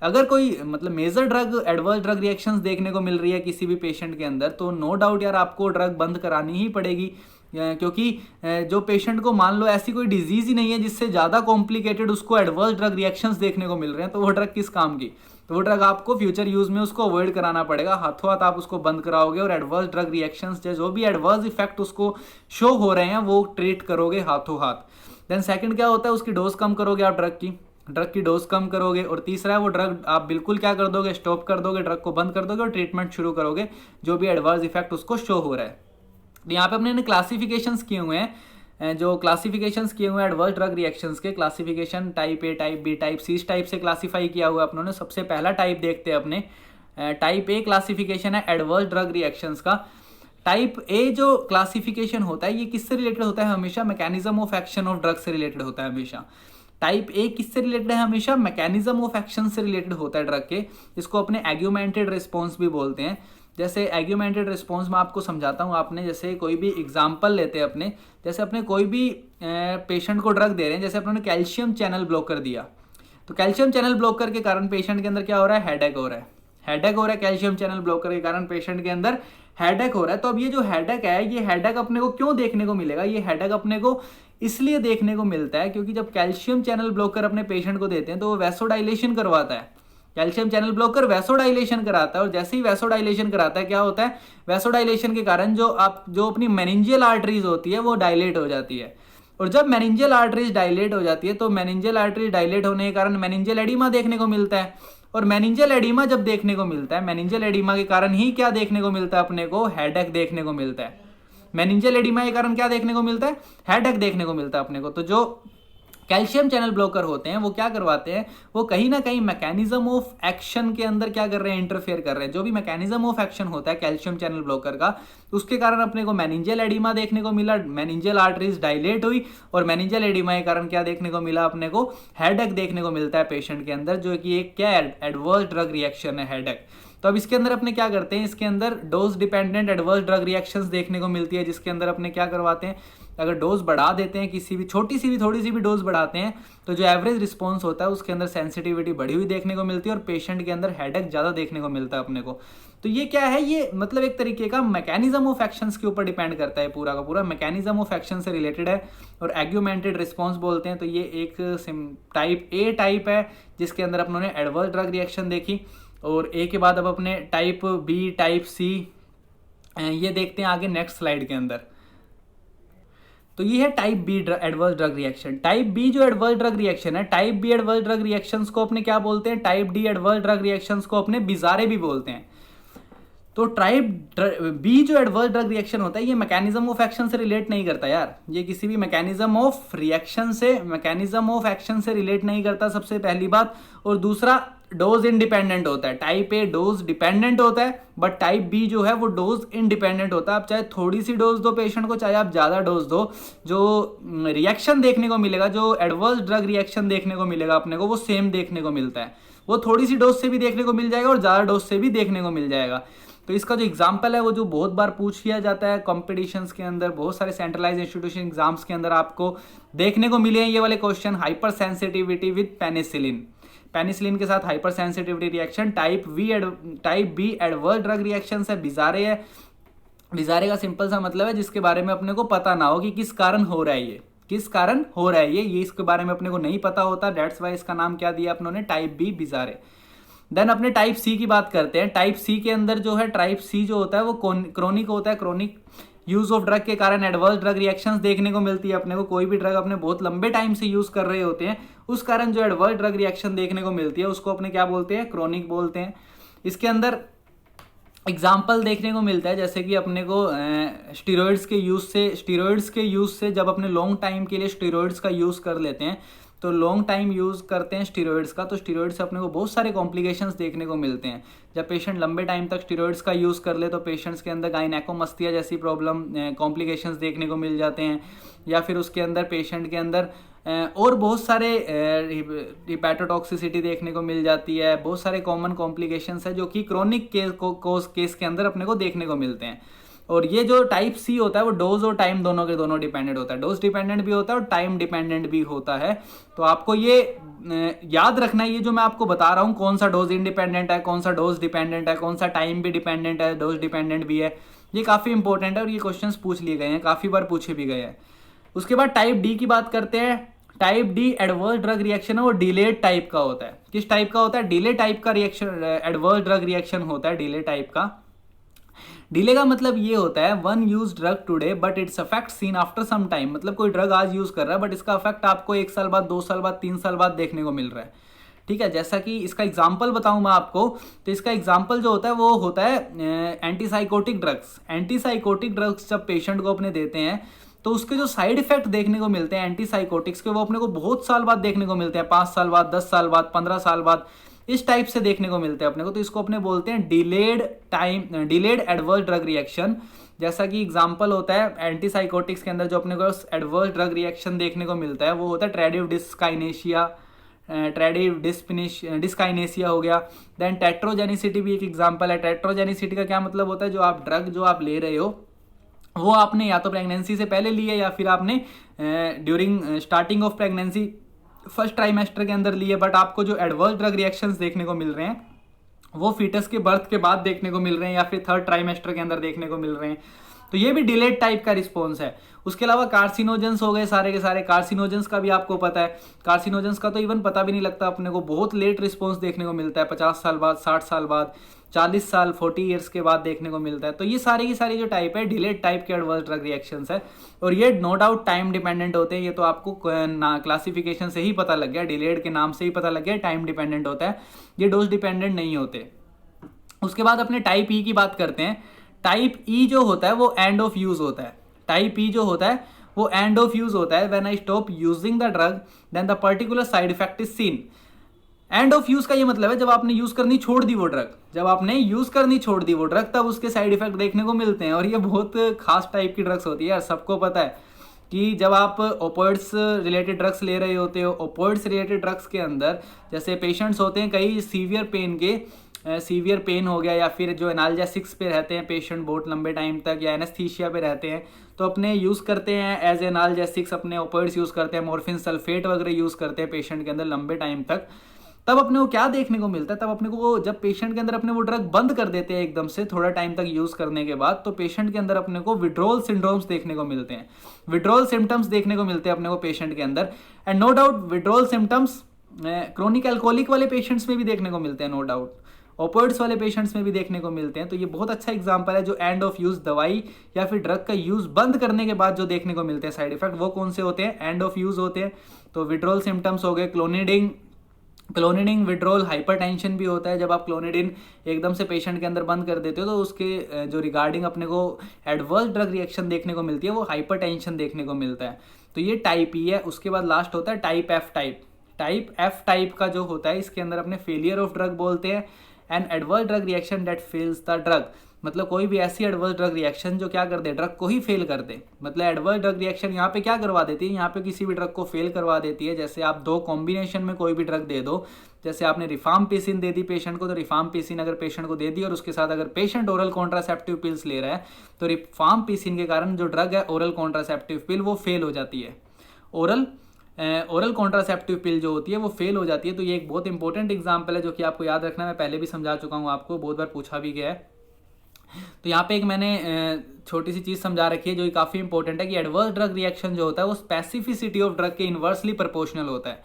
Speaker 1: अगर कोई मतलब major drug adverse drug reactions देखने को मिल रही है किसी भी पेशेंट के अंदर, तो नो डाउट यार आपको ड्रग बंद करानी ही पड़ेगी, क्योंकि जो पेशेंट को मान लो ऐसी कोई डिजीज ही नहीं है जिससे ज़्यादा कॉम्प्लिकेटेड उसको एडवर्स ड्रग रिएक्शंस देखने को मिल रहे हैं, तो वो ड्रग किस काम की? तो वो ड्रग आपको फ्यूचर यूज में उसको अवॉइड कराना पड़ेगा, हाथों हाथ आप उसको बंद कराओगे और एडवर्स ड्रग रिएक्शंस जो भी एडवर्स इफेक्ट उसको शो हो रहे हैं वो ट्रीट करोगे हाथों हाथ। देन सेकंड क्या होता है? उसकी डोज कम करोगे आप, ड्रग की डोज कम करोगे। और तीसरा है वो ड्रग आप बिल्कुल क्या कर दोगे? स्टॉप कर दोगे, ड्रग को बंद कर दोगे और ट्रीटमेंट शुरू करोगे जो भी एडवर्स इफेक्ट उसको शो हो रहा है। यहाँ पे अपने क्लासिफिकेशंस किए हुए हैं, जो क्लासिफिकेशंस किए हुए हैं एडवर्स ड्रग रिएक्शंस के, classification type A, type B, type C type से क्लासीफाई किया हुआ है अपनों। सबसे पहला टाइप देखते हैं अपने, टाइप ए क्लासिफिकेशन है एडवर्स ड्रग रिएक्शंस का। टाइप ए जो क्लासिफिकेशन होता है ये किससे रिलेटेड होता है? हमेशा mechanism of action of drug से रिलेटेड होता है हमेशा। टाइप ए किससे रिलेटेड है? हमेशा मैकेनिज्म ऑफ एक्शन से रिलेटेड होता है ड्रग के। इसको अपने एग्यूमेंटेड रिस्पॉन्स भी बोलते हैं। जैसे एग्यूमेंटेड रिस्पॉन्स मैं आपको समझाता हूँ। आपने जैसे कोई भी एग्जाम्पल लेते हैं अपने, जैसे अपने कोई भी पेशेंट को ड्रग दे रहे हैं, जैसे अपने कैल्शियम चैनल ब्लॉकर दिया, तो कैल्शियम चैनल ब्लॉकर के कारण पेशेंट के अंदर क्या हो रहा है, हेडेक हो रहा है। हेडेक हो रहा है कैल्शियम चैनल ब्लॉकर के कारण पेशेंट के अंदर हेडेक हो रहा है। तो अब ये जो हेडेक है, ये हेडेक अपने को क्यों देखने को मिलेगा, ये हेडेक अपने को इसलिए देखने को मिलता है क्योंकि जब कैल्शियम चैनल ब्लॉकर अपने पेशेंट को देते हैं तो वो वैसोडाइलेशन करवाता है। कैल्शियम चैनल ब्लॉकर वैसोडाइलेशन कराता है, और जैसे ही वैसोडाइलेशन कराता है क्या होता है, वैसोडाइलेशन के कारण जो अपनी मेनिंजियल आर्टरीज होती है वो डायलेट हो जाती है। और जब मेनिंजियल आर्टरीज डायलेट हो जाती है तो मेनिंजियल आर्टरीज डायलेट होने के कारण मेनिंजियल एडिमा देखने को मिलता है। और मेनिंजियल एडिमा जब देखने को मिलता है, मेनिंजियल एडिमा के कारण ही क्या देखने को मिलता है, अपने को हेडेक देखने को मिलता है। मेनिंजियल एडिमा के कारण क्या देखने को मिलता है, हेडेक देखने को मिलता है अपने को। तो जो कैल्शियम चैनल ब्लॉकर होते हैं वो क्या करवाते हैं, वो कहीं ना कहीं मैकेनिज्म ऑफ एक्शन के अंदर क्या कर रहे हैं, इंटरफेयर कर रहे हैं। जो भी मैकेनिज्म ऑफ एक्शन होता है कैल्शियम चैनल ब्लॉकर का, उसके कारण अपने को मेनिंजियल एडिमा देखने को मिला, मेनिंजियल आर्टरीज डायलेट हुई, और मेनिंजियल एडिमा के कारण क्या देखने को मिला, अपने को हेडेक देखने को मिलता है पेशेंट के अंदर, जो कि एक क्या एडवर्स ड्रग रिएक्शन है, हेडेक। तो अब इसके अंदर अपने क्या करते हैं, इसके अंदर dose dependent adverse drug reactions देखने को मिलती है, जिसके अंदर अपने क्या करवाते हैं, अगर डोज बढ़ा देते हैं, किसी भी छोटी सी भी थोड़ी सी भी डोज बढ़ाते हैं, तो जो एवरेज रिस्पॉन्स होता है उसके अंदर सेंसिटिविटी बढ़ी हुई देखने को मिलती है, और पेशेंट के अंदर हेडेक ज़्यादा देखने को मिलता है अपने को। तो ये क्या है, ये मतलब एक तरीके का मैकेनिज्म ऑफ एक्शंस के ऊपर डिपेंड करता है, पूरा का पूरा मैकेनिज्म ऑफ एक्शन से रिलेटेड है, और एग्यूमेंटेड रिस्पॉन्स बोलते हैं। तो ये एक टाइप ए टाइप है, जिसके अंदर अपनों ने एडवर्स ड्रग रिएक्शन देखी, और ए के बाद अब अपने टाइप बी, टाइप सी, ये देखते हैं आगे नेक्स्ट स्लाइड के अंदर। तो ये है type B adverse drug reaction. Type B जो एडवर्स ड्रग रिएक्शन है, type B adverse drug reactions को अपने क्या बोलते हैं, type D adverse drug reactions को अपने बिजारे भी बोलते हैं। तो टाइप बी जो एडवर्स ड्रग रिएक्शन होता है, ये मैकेनिज्म ऑफ एक्शन से रिलेट नहीं करता यार, ये किसी भी मैकेनिज्म ऑफ रिएक्शन से, मैकेनिज्म ऑफ एक्शन से रिलेट नहीं करता, सबसे पहली बात। और दूसरा, डोज इंडिपेंडेंट होता है। टाइप ए डोज डिपेंडेंट होता है, बट टाइप बी जो है वो डोज इंडिपेंडेंट होता है। आप चाहे थोड़ी सी डोज दो पेशेंट को, चाहे आप ज़्यादा डोज दो, जो रिएक्शन देखने को मिलेगा, जो एडवर्स ड्रग रिएक्शन देखने को मिलेगा अपने को, वो सेम देखने को मिलता है। वो थोड़ी सी डोज से भी देखने को मिल जाएगा और ज़्यादा डोज से भी देखने को मिल जाएगा। तो इसका जो एग्जाम्पल है वो जो बहुत बार पूछ लिया जाता है कॉम्पिटिशन्स के अंदर, बहुत सारे सेंट्रलाइज इंस्टीट्यूशन एग्जाम्स के अंदर आपको देखने को मिले हैं ये वाले question. Hypersensitivity with penicillin, penicillin के साथ hypersensitivity reaction, type B adverse drug reaction है, बिजारे है। बिजारे का सिंपल सा मतलब है जिसके बारे में अपने को पता ना हो कि किस कारण हो रहा है, ये किस कारण हो रहा है, ये इसके बारे में अपने को नहीं पता होता, दैट्स वाई इसका नाम क्या दिया अपनों ने, टाइप बी बिजारे। देन अपने टाइप सी की बात करते हैं। टाइप सी के अंदर जो है, टाइप सी जो होता है वो क्रोनिक होता है। क्रोनिक यूज ऑफ ड्रग के कारण एडवर्स ड्रग रिएक्शंस देखने को मिलती है अपने को। कोई भी ड्रग अपने बहुत लंबे टाइम से यूज कर रहे होते हैं, उस कारण जो एडवर्स ड्रग रिएक्शन देखने को मिलती है उसको अपने क्या बोलते हैं, क्रोनिक बोलते हैं। इसके अंदर एग्जाम्पल देखने को मिलता है, जैसे कि अपने को स्टीरॉयड्स के यूज से जब अपने लॉन्ग टाइम के लिए स्टीरॉयड्स का यूज कर लेते हैं, तो लॉन्ग टाइम यूज़ करते हैं स्टीरॉयड्स का, तो स्टीरॉयड से अपने को बहुत सारे कॉम्प्लिकेशंस देखने को मिलते हैं। जब पेशेंट लंबे टाइम तक स्टीरॉयड्स का यूज़ कर ले तो पेशेंट्स के अंदर गायनेकोमस्टिया जैसी प्रॉब्लम, कॉम्प्लिकेशंस देखने को मिल जाते हैं, या फिर उसके अंदर पेशेंट के अंदर और बहुत सारे हिपैटोटॉक्सिसिटी देखने को मिल जाती है। बहुत सारे कॉमन कॉम्प्लिकेशंस है जो कि क्रोनिक केस के अंदर अपने को देखने को मिलते हैं। और ये जो टाइप सी होता है वो डोज और टाइम दोनों के दोनों डिपेंडेंट होता है। डोज डिपेंडेंट भी होता है और टाइम डिपेंडेंट भी होता है। तो आपको ये याद रखना है, ये जो मैं आपको बता रहा हूँ, कौन सा डोज इंडिपेंडेंट है, कौन सा डोज डिपेंडेंट है, कौन सा टाइम भी डिपेंडेंट है, डोज डिपेंडेंट भी है, ये काफ़ी इंपॉर्टेंट है और ये क्वेश्चंस पूछ लिए गए हैं, काफ़ी बार पूछे भी गए हैं। उसके बाद टाइप डी की बात करते हैं। Type D adverse drug reaction है, वो डिलेड टाइप का होता है। किस टाइप का होता है? डिले टाइप का रिएक्शन, एडवर्स ड्रग रिएक्शन होता है डिले टाइप का। डिले का मतलब ये होता है, one use drug today but its effect seen after some time. मतलब कोई ड्रग आज यूज कर रहा है बट इसका इफेक्ट आपको 1 साल बाद, 2 साल बाद, 3 साल बाद देखने को मिल रहा है। ठीक है, जैसा कि इसका एग्जाम्पल बताऊं मैं आपको, तो इसका एग्जाम्पल जो होता है वो होता है एंटीसाइकोटिक ड्रग्स। एंटीसाइकोटिक ड्रग्स जब पेशेंट को अपने देते हैं तो उसके जो साइड इफेक्ट देखने को मिलते हैं एंटीसाइकोटिक्स के, वो अपने को बहुत साल बाद देखने को मिलते हैं, 5 साल बाद, 10 साल बाद, 15 साल बाद, इस टाइप से देखने को मिलते हैं अपने को। तो इसको अपने बोलते हैं डिलेड एडवर्स ड्रग रिएक्शन। जैसा कि एग्जांपल होता है एंटीसाइकोटिक्स के अंदर जो अपने को एडवर्स ड्रग रिएक्शन देखने को मिलता है वो होता है ट्रेडिव डिस्काइनेशिया, ट्रेडी डिस्काइनेसिया हो गया। देन टेट्रोजेनिसिटी भी एक एग्जांपल है। टेट्रोजेनिसिटी का क्या मतलब होता है, जो आप ड्रग जो आप ले रहे हो वो आपने या तो प्रेगनेंसी से पहले ली है या फिर आपने during starting of pregnancy first trimester के अंदर ली है, बट आपको जो एडवर्स ड्रग रिएक्शंस देखने को मिल रहे हैं वो फीटस के बर्थ के बाद देखने को मिल रहे हैं या फिर थर्ड ट्राइमेस्टर के अंदर देखने को मिल रहे हैं। तो ये भी डिलेड टाइप का रिस्पॉन्स है। उसके अलावा कार्सिनोजेंस हो गए सारे के सारे। कार्सिनोजेंस का भी आपको पता है, कार्सिनोजेंस का तो इवन पता भी नहीं लगता अपने को, बहुत लेट रिस्पॉन्स देखने को मिलता है, 50 साल बाद, 60 साल बाद, 40 साल 40 ईयर्स के बाद देखने को मिलता है। तो ये सारी की सारी जो टाइप है डिलेड टाइप के एडवर्स ड्रग रिएक्शंस है, और ये नो डाउट टाइम डिपेंडेंट होते हैं। ये तो आपको क्लासिफिकेशन से ही पता लग गया, डिलेड के नाम से ही पता लग गया, टाइम डिपेंडेंट होता है, ये डोज डिपेंडेंट नहीं होते। उसके बाद अपने टाइप ई की बात करते हैं। टाइप ई जो होता है वो एंड ऑफ यूज होता है। टाइप ई जो होता है वो एंड ऑफ यूज होता है। When I stop using the drug then the particular side effect is seen. End of use का ये मतलब है जब आपने यूज करनी छोड़ दी वो ड्रग, जब आपने यूज करनी छोड़ दी वो ड्रग तब उसके साइड इफेक्ट देखने को मिलते हैं। और ये बहुत खास टाइप की ड्रग्स होती है यार। सबको पता है कि जब आप ओपोइड्स रिलेटेड ड्रग्स ले रहे होते हो, ओपोइड्स रिलेटेड ड्रग्स के अंदर जैसे पेशेंट्स होते हैं कई सीवियर पेन के, सीवियर पेन हो गया या फिर जो एनाल्जेसिक्स पे रहते हैं पेशेंट बहुत लंबे टाइम तक, या एनेस्थीसिया पे रहते हैं, तो अपने यूज़ करते हैं एज एनाल्जेसिक्स, अपने ओपोइड्स यूज़ करते हैं, मॉर्फिन सल्फेट वगैरह यूज़ करते हैं पेशेंट के अंदर लंबे टाइम तक। तब अपने को क्या देखने को मिलता है, तब अपने को जब पेशेंट के अंदर अपने वो ड्रग बंद कर देते हैं एकदम से थोड़ा टाइम तक यूज़ करने के बाद, तो पेशेंट के अंदर अपने को विड्रॉल सिंड्रोम्स देखने को मिलते हैं, विड्रॉल सिम्टम्स देखने को मिलते हैं अपने को पेशेंट के अंदर। And no doubt withdrawal symptoms chronic alcoholic वाले पेशेंट्स में भी देखने को मिलते हैं, नो डाउट ओपोइड्स वाले पेशेंट्स में भी देखने को मिलते हैं। तो ये बहुत अच्छा एग्जांपल है जो एंड ऑफ यूज दवाई या फिर ड्रग का यूज बंद करने के बाद जो देखने को मिलते हैं साइड इफेक्ट, वो कौन से होते हैं, एंड ऑफ यूज होते हैं। तो विड्रॉल सिम्टम्स हो गए, क्लोनिडिन विड्रॉल हाइपरटेंशन भी होता है। जब आप क्लोनिडिन एकदम से पेशेंट के अंदर बंद कर देते हो तो उसके जो रिगार्डिंग अपने को एडवर्स ड्रग रिएक्शन देखने को मिलती है वो हाइपरटेंशन देखने को मिलता है। तो ये टाइप ई है। उसके बाद लास्ट होता है type F type. Type F type का जो होता है इसके अंदर अपने फेलियर ऑफ ड्रग बोलते हैं, an adverse drug reaction that fails the drug. मतलब कोई भी ऐसी एडवर्स ड्रग रिएक्शन जो क्या कर दे, ड्रग को ही फेल कर दे। मतलब एडवर्स ड्रग रिएक्शन यहाँ पे क्या करवा देती है, यहाँ पे किसी भी ड्रग को फेल करवा देती है। जैसे आप दो कॉम्बिनेशन में कोई भी ड्रग दे दो, जैसे आपने रिफाम्पिसिन दे दी पेशेंट को, तो रिफाम्पिसिन अगर पेशेंट को दे दी और उसके साथ अगर पेशेंट ओरल कॉन्ट्रासेप्टिव पिल्स ले रहा है तो रिफाम्पिसिन के कारण जो ड्रग है ओरल कॉन्ट्रासेप्टिव पिल वो फेल हो जाती है। ओरल कॉन्ट्रासेप्टिव पिल जो होती है वो फेल हो जाती है। तो ये एक बहुत इंपॉर्टेंट एग्जांपल है जो कि आपको याद रखना है। मैं पहले भी समझा चुका हूँ आपको, बहुत बार पूछा भी गया है। तो यहाँ पे एक मैंने छोटी सी चीज़ समझा रखी है जो काफ़ी इंपॉर्टेंट है कि एडवर्स ड्रग रिएक्शन जो होता है वो स्पेसिफिसिटी ऑफ ड्रग के इन्वर्सली प्रोपोर्शनल होता है।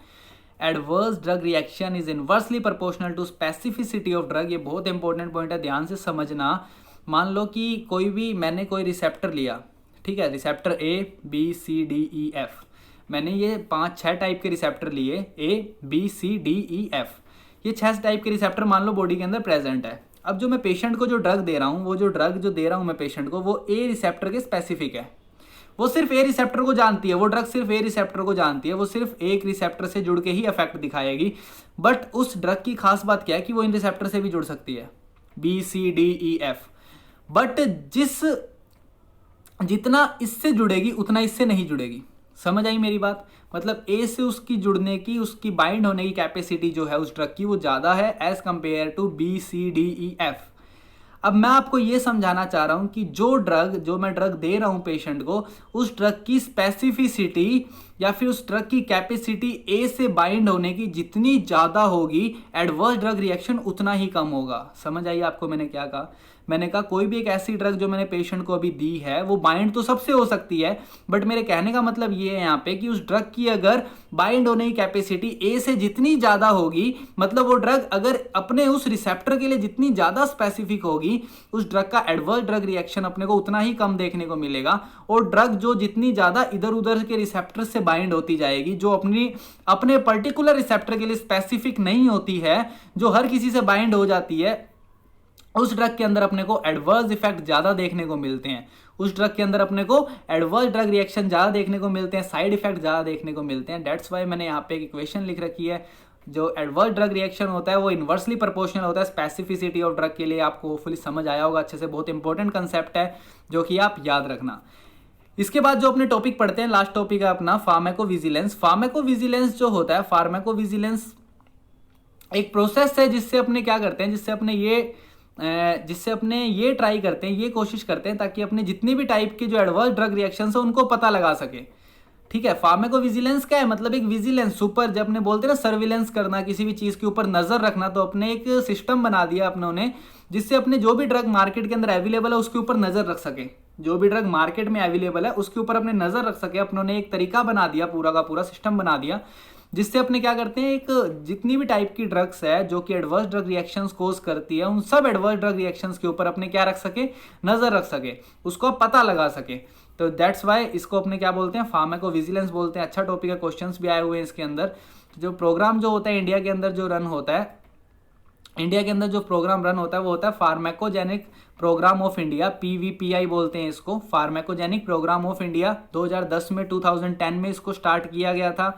Speaker 1: Adverse drug reaction is inversely proportional to specificity of drug. ये बहुत इंपॉर्टेंट पॉइंट है, ध्यान से समझना। मान लो कि मैंने कोई रिसेप्टर लिया, ठीक है, receptor A, B, C, D, E, F। मैंने ये 5-6 टाइप के रिसेप्टर लिए, A, B, C, D, E, F। ये 6 टाइप के रिसेप्टर मान लो बॉडी के अंदर प्रेजेंट है। अब जो मैं पेशेंट को जो ड्रग दे रहा हूँ, वो जो ड्रग जो दे रहा हूँ मैं पेशेंट को, वो ए रिसेप्टर के स्पेसिफिक है। वो सिर्फ ए रिसेप्टर को जानती है, वो ड्रग सिर्फ ए रिसेप्टर को जानती है, वो सिर्फ एक रिसेप्टर से जुड़ के ही इफेक्ट दिखाएगी। बट उस ड्रग की खास बात क्या है कि वो इन रिसेप्टर से भी जुड़ सकती है, B, C, D, E, F। But जितना इससे जुड़ेगी उतना इससे नहीं जुड़ेगी। समझ आई मेरी बात? मतलब ए से उसकी जुड़ने की, उसकी बाइंड होने की कैपेसिटी जो है उस ड्रग की वो ज़्यादा है as compare to B, C, D, E, F। अब मैं आपको ये समझाना चाह रहा हूँ कि जो मैं ड्रग दे रहा हूँ पेशेंट को, उस ड्रग की स्पेसिफिसिटी या फिर उस ड्रग की कैपेसिटी ए से बाइंड होने की जितनी ज़्यादा होगी, एडवर्स ड्रग रिएक्शन उतना ही कम होगा। समझ आई आपको मैंने क्या कहा? मैंने कहा कोई भी एक ऐसी ड्रग जो मैंने पेशेंट को अभी दी है वो बाइंड तो सबसे हो सकती है, बट मेरे कहने का मतलब ये है यहाँ पे कि उस ड्रग की अगर बाइंड होने की कैपेसिटी ए से जितनी ज़्यादा होगी, मतलब वो ड्रग अगर अपने उस रिसेप्टर के लिए जितनी ज़्यादा स्पेसिफिक होगी, उस ड्रग का एडवर्स ड्रग रिएक्शन अपने को उतना ही कम देखने को मिलेगा। और ड्रग जो जितनी ज़्यादा इधर उधर के रिसेप्टर से बाइंड होती जाएगी, जो अपने पर्टिकुलर रिसेप्टर के लिए स्पेसिफिक नहीं होती है, जो हर किसी से बाइंड हो जाती है, उस ड्रग के अंदर अपने को एडवर्स इफेक्ट ज़्यादा देखने को मिलते हैं। उस ड्रग के अंदर अपने को एडवर्स ड्रग रिएक्शन ज़्यादा देखने को मिलते हैं, साइड इफेक्ट ज़्यादा देखने को मिलते हैं। डेट्स वाई मैंने यहाँ पे एक इक्वेशन लिख रखी है। जो एडवर्स ड्रग रिएक्शन होता है वो इन्वर्सली प्रोपोर्शनल होता है स्पेसिफिसिटी ऑफ ड्रग के लिए। आपको होपफुली समझ आया होगा अच्छे से। बहुत इंपॉर्टेंट कंसेप्ट है जो कि आप याद रखना। इसके बाद जो अपने टॉपिक पढ़ते हैं, लास्ट टॉपिक है अपना फार्माकोविजिलेंस। फार्माकोविजिलेंस जो होता है, फार्माकोविजिलेंस एक प्रोसेस है जिससे अपने क्या करते हैं, जिससे अपने ये ट्राई करते हैं, ये कोशिश करते हैं ताकि अपने जितने भी टाइप के जो एडवर्स ड्रग रिएक्शन है उनको पता लगा सके। ठीक है, फार्माकोविजिलेंस क्या है, मतलब एक विजिलेंस, सुपर, जब अपने बोलते हैं ना सर्विलेंस करना, किसी भी चीज के ऊपर नजर रखना, तो अपने एक सिस्टम बना दिया अपनों ने जिससे अपने जो भी ड्रग मार्केट के अंदर अवेलेबल है उसके ऊपर नजर रख सके। जो भी ड्रग मार्केट में अवेलेबल है उसके ऊपर अपने नजर रख सके। अपनों ने एक तरीका बना दिया, पूरा का पूरा सिस्टम बना दिया, जिससे अपने क्या करते हैं, एक जितनी भी टाइप की ड्रग्स है जो कि एडवर्स ड्रग रिएक्शंस कोज करती है, उन सब एडवर्स ड्रग रिएक्शंस के ऊपर अपने क्या रख सके, नजर रख सके, उसको पता लगा सके। तो दैट्स वाई इसको अपने क्या बोलते हैं, फार्माकोविजिलेंस बोलते हैं। अच्छा टॉपिक है, क्वेश्चंस भी आए हुए हैं इसके अंदर। जो प्रोग्राम जो होता है इंडिया के अंदर जो रन होता है, इंडिया के अंदर जो प्रोग्राम रन होता है वो होता है फार्माकोजेनिक प्रोग्राम ऑफ इंडिया, पीवीपीआई बोलते हैं इसको, फार्माकोजेनिक प्रोग्राम ऑफ इंडिया। 2010 में 2010 में इसको स्टार्ट किया गया था।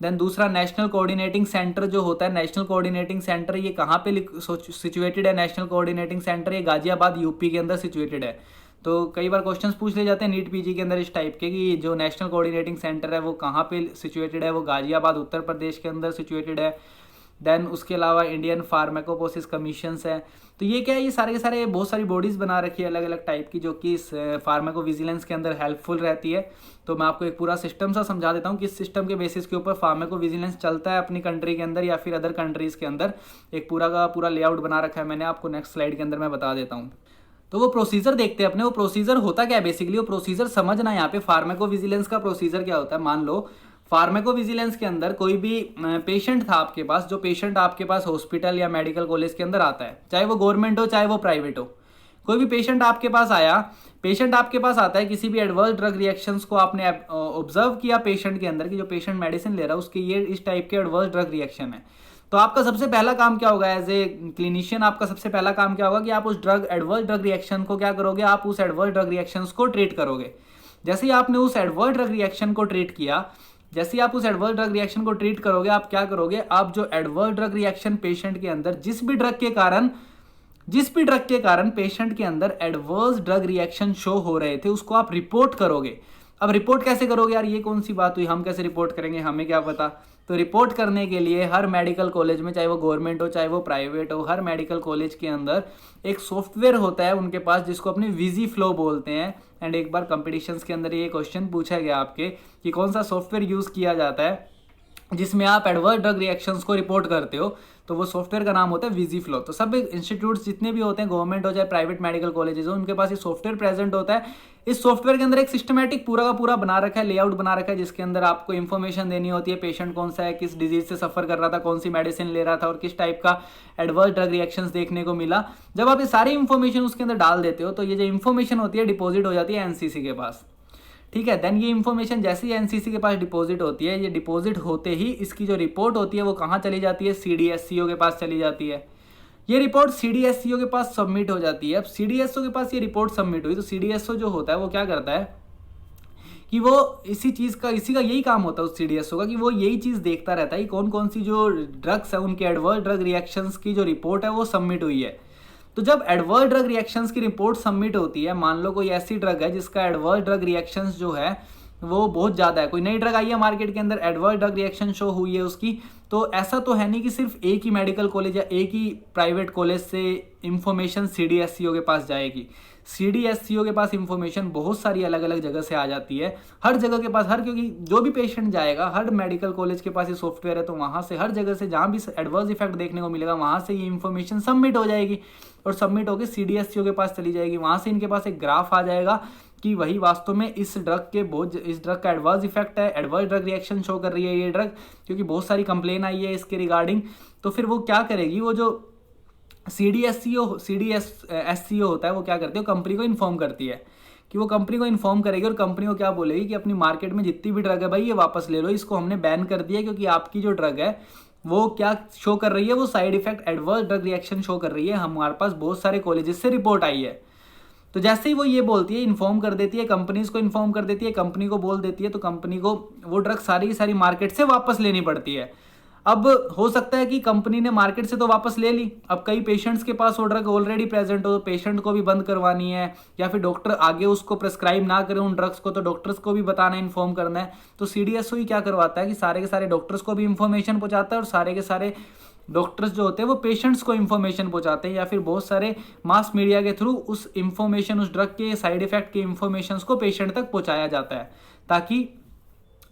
Speaker 1: देन दूसरा नेशनल कोऑर्डिनेटिंग सेंटर जो होता है, नेशनल कोऑर्डिनेटिंग सेंटर ये कहाँ पे सिचुएटेड है, नेशनल कोऑर्डिनेटिंग सेंटर ये गाजियाबाद यूपी के अंदर सिचुएटेड है। तो कई बार क्वेश्चंस पूछ ले जाते हैं नीट पीजी के अंदर इस टाइप के कि जो नेशनल कोऑर्डिनेटिंग सेंटर है वो कहाँ पे सिचुएटेड है, वो गाजियाबाद उत्तर प्रदेश के अंदर सिचुएटेड है। देन उसके अलावा इंडियन फार्माकोपोसिस कमीशंस है। तो ये क्या है, ये सारे के सारे बहुत सारी बॉडीज़ बना रखी है अलग अलग टाइप की, जो कि इस फार्माकोविजिलेंस के अंदर हेल्पफुल रहती है। तो मैं आपको एक पूरा सिस्टम सा समझा देता हूँ कि इस सिस्टम के बेसिस के ऊपर फार्माकोविजिलेंस चलता है अपनी कंट्री के अंदर या फिर अदर कंट्रीज़ के अंदर। एक पूरा का पूरा लेआउट बना रखा है मैंने, आपको नेक्स्ट स्लाइड के अंदर मैं बता देता हूँ। तो वो प्रोसीजर देखते हैं अपने, वो प्रोसीजर होता क्या है बेसिकली, वो प्रोसीजर समझना। यहाँ पे फार्माकोविजिलेंस का प्रोसीजर क्या होता है, मान लो फार्माकोविजिलेंस के अंदर कोई भी पेशेंट था आपके पास, जो पेशेंट आपके पास हॉस्पिटल या मेडिकल कॉलेज के अंदर आता है, चाहे वो गवर्नमेंट हो चाहे वो प्राइवेट हो, कोई भी पेशेंट आपके पास आया, पेशेंट आपके पास आता है, किसी भी एडवर्स ड्रग रिएक्शंस को आपने ऑब्जर्व किया पेशेंट के अंदर कि जो पेशेंट मेडिसिन ले रहा है उसके ये इस टाइप के एडवर्स ड्रग रिएक्शन है। तो आपका सबसे पहला काम क्या होगा, एज ए क्लिनिशियन आपका सबसे पहला काम क्या होगा कि आप उस एडवर्स ड्रग रिएक्शन को क्या करोगे, आप उस एडवर्स ड्रग रिएक्शन को ट्रीट करोगे। जैसे ही आपने उस एडवर्स ड्रग रिएक्शन को ट्रीट किया, जैसे ही आप उस एडवर्स ड्रग रिएक्शन को ट्रीट करोगे, आप क्या करोगे, आप जो एडवर्स ड्रग रिएक्शन पेशेंट के अंदर जिस भी ड्रग के कारण पेशेंट के अंदर एडवर्स ड्रग रिएक्शन शो हो रहे थे उसको आप रिपोर्ट करोगे। अब रिपोर्ट कैसे करोगे यार, ये कौन सी बात हुई, हम कैसे रिपोर्ट करेंगे, हमें क्या पता। तो रिपोर्ट करने के लिए हर मेडिकल कॉलेज में, चाहे वो गवर्नमेंट हो चाहे वो प्राइवेट हो, हर मेडिकल कॉलेज के अंदर एक सॉफ्टवेयर होता है उनके पास जिसको अपने विजी फ्लो बोलते हैं। एंड एक बार कंपटीशंस के अंदर ये क्वेश्चन पूछा गया आपके कि कौन सा सॉफ्टवेयर यूज़ किया जाता है जिसमें आप एडवर्स ड्रग रिएक्शंस को रिपोर्ट करते हो, तो वो सॉफ्टवेयर का नाम होता है विजी फ्लो। तो सब इंस्टीट्यूट्स जितने भी होते हैं, गवर्नमेंट हो चाहे प्राइवेट मेडिकल कॉलेजेस हो, उनके पास ये सॉफ्टवेयर प्रेजेंट होता है। इस सॉफ्टवेयर के अंदर एक सिस्टमेटिक पूरा का पूरा बना रखा है, लेआउट बना रखा है, जिसके अंदर आपको इन्फॉर्मेशन देनी होती है, पेशेंट कौन सा है, किस डिजीज से सफर कर रहा था, कौन सी मेडिसिन ले रहा था और किस टाइप का एडवर्स ड्रग रिएक्शंस देखने को मिला। जब आप ये सारी इन्फॉर्मेशन उसके अंदर डाल देते हो तो ये जो इन्फॉर्मेशन होती है डिपॉजिट हो जाती है एनसीसी के पास। ठीक है, देन ये इन्फॉर्मेशन जैसे ही एनसीसी के पास डिपॉजिट होती है, ये डिपॉजिट होते ही इसकी जो रिपोर्ट होती है वो कहाँ चली जाती है, सीडीएससीओ के पास चली जाती है। ये रिपोर्ट सीडीएससीओ के पास सबमिट हो जाती है। अब सीडीएसओ के पास ये रिपोर्ट सबमिट हुई तो सीडीएसओ जो होता है वो क्या करता है कि वो इसी का यही काम होता है उस सीडीएसओ का, कि वो यही चीज़ देखता रहता है कि कौन कौन सी जो ड्रग्स है उनके एडवर्स ड्रग रिएक्शंस की जो रिपोर्ट है वो सबमिट हुई है। तो जब एडवर्स ड्रग रिएक्शंस की रिपोर्ट सबमिट होती है, मान लो कोई ऐसी ड्रग है जिसका एडवर्स ड्रग रिएक्शंस जो है वो बहुत ज़्यादा है, कोई नई ड्रग आई है मार्केट के अंदर, एडवर्स ड्रग रिएक्शन शो हुई है उसकी, तो ऐसा तो है नहीं कि सिर्फ एक ही मेडिकल कॉलेज या एक ही प्राइवेट कॉलेज से इंफॉर्मेशन सीडीएससीओ के पास जाएगी। सीडीएससीओ के पास इंफॉर्मेशन बहुत सारी अलग अलग जगह से आ जाती है, हर जगह के पास, क्योंकि जो भी पेशेंट जाएगा हर मेडिकल कॉलेज के पास ये सॉफ्टवेयर है, तो वहाँ से हर जगह से जहाँ भी एडवर्स इफेक्ट देखने को मिलेगा वहाँ से ये इंफॉर्मेशन सबमिट हो जाएगी और सबमिट होकर सीडीएससीओ के पास चली जाएगी। वहाँ से इनके पास एक ग्राफ आ जाएगा कि वही वास्तव में इस ड्रग का एडवर्स इफेक्ट है, एडवर्स ड्रग रिएक्शन शो कर रही है ये ड्रग, क्योंकि बहुत सारी कंप्लेन आई है इसके रिगार्डिंग। तो फिर वो क्या करेगी, वो जो सीडीएससीओ होता है वो क्या करती है, कंपनी को इन्फॉर्म करती है कि वो कंपनी को इन्फॉर्म करेगी और कंपनी को क्या बोलेगी कि अपनी मार्केट में जितनी भी ड्रग है भाई ये वापस ले लो, इसको हमने बैन कर दिया क्योंकि आपकी जो ड्रग है वो क्या शो कर रही है, वो side effect adverse drug reaction show कर रही है, हमारे पास बहुत सारे कॉलेजेस से रिपोर्ट आई है। तो जैसे ही वो ये बोलती है, इन्फॉर्म कर देती है, कंपनीज को इन्फॉर्म कर देती है, कंपनी को बोल देती है, तो कंपनी को वो ड्रग सारी की सारी मार्केट से वापस लेनी पड़ती है। अब हो सकता है कि कंपनी ने मार्केट से तो वापस ले ली, अब कई पेशेंट्स के पास वो ड्रग ऑलरेडी प्रेजेंट हो, पेशेंट को भी बंद करवानी है, या फिर डॉक्टर आगे उसको प्रेस्क्राइब ना करे उन ड्रग्स को, तो डॉक्टर्स को भी बताना, इन्फॉर्म करना है। तो सीडीएसओ ही क्या करवाता है कि सारे के सारे डॉक्टर्स को भी इंफॉर्मेशन पहुंचाता है, और सारे के सारे डॉक्टर्स जो होते हैं वो पेशेंट्स को इन्फॉर्मेशन पहुंचाते हैं, या फिर बहुत सारे मास मीडिया के थ्रू उस इंफॉर्मेशन, उस ड्रग के साइड इफेक्ट के इंफॉर्मेशन को पेशेंट तक पहुंचाया जाता है, ताकि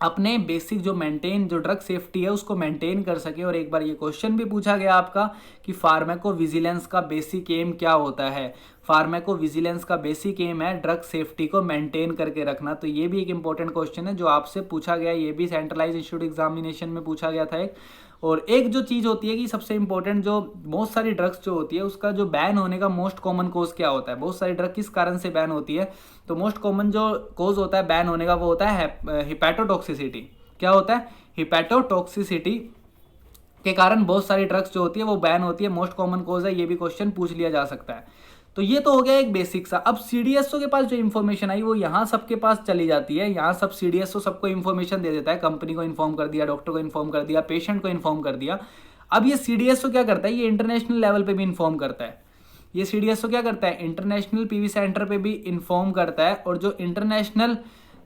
Speaker 1: अपने बेसिक जो ड्रग सेफ्टी है उसको मेंटेन कर सके। और एक बार ये क्वेश्चन भी पूछा गया आपका कि फार्माकोविजिलेंस का बेसिक एम क्या होता है। फार्माकोविजिलेंस का बेसिक एम है ड्रग सेफ्टी को मेंटेन करके रखना। तो ये भी एक इंपॉर्टेंट क्वेश्चन है जो आपसे पूछा गया, ये भी सेंट्रलाइज इंस्टीट्यूट एग्जामिनेशन में पूछा गया था एक। और एक जो चीज़ होती है कि सबसे इंपॉर्टेंट, जो बहुत सारी ड्रग्स जो होती है उसका जो बैन होने का मोस्ट कॉमन कोज क्या होता है, बहुत सारी ड्रग किस कारण से बैन होती है, तो मोस्ट कॉमन जो कोज होता है बैन होने का वो होता है हिपैटोटॉक्सिसिटी। क्या होता है? हिपैटोटॉक्सिसिटी के कारण बहुत सारी ड्रग्स जो होती है वो बैन होती है, मोस्ट कॉमन कोज है, ये भी क्वेश्चन पूछ लिया जा सकता है। तो ये तो हो गया एक बेसिक सा। अब सीडीएसओ के पास जो इन्फॉर्मेशन आई वो यहाँ सबके पास चली जाती है, यहाँ सब सीडीएसओ सबको इन्फॉर्मेशन दे देता है, कंपनी को इन्फॉर्म कर दिया, डॉक्टर को इन्फॉर्म कर दिया, पेशेंट को इन्फॉर्म कर दिया। अब ये सीडीएसओ क्या करता है, ये इंटरनेशनल लेवल पे भी इन्फॉर्म करता है। ये सीडीएसओ क्या करता है, इंटरनेशनल पीवी सेंटर पे भी इन्फॉर्म करता है। और जो इंटरनेशनल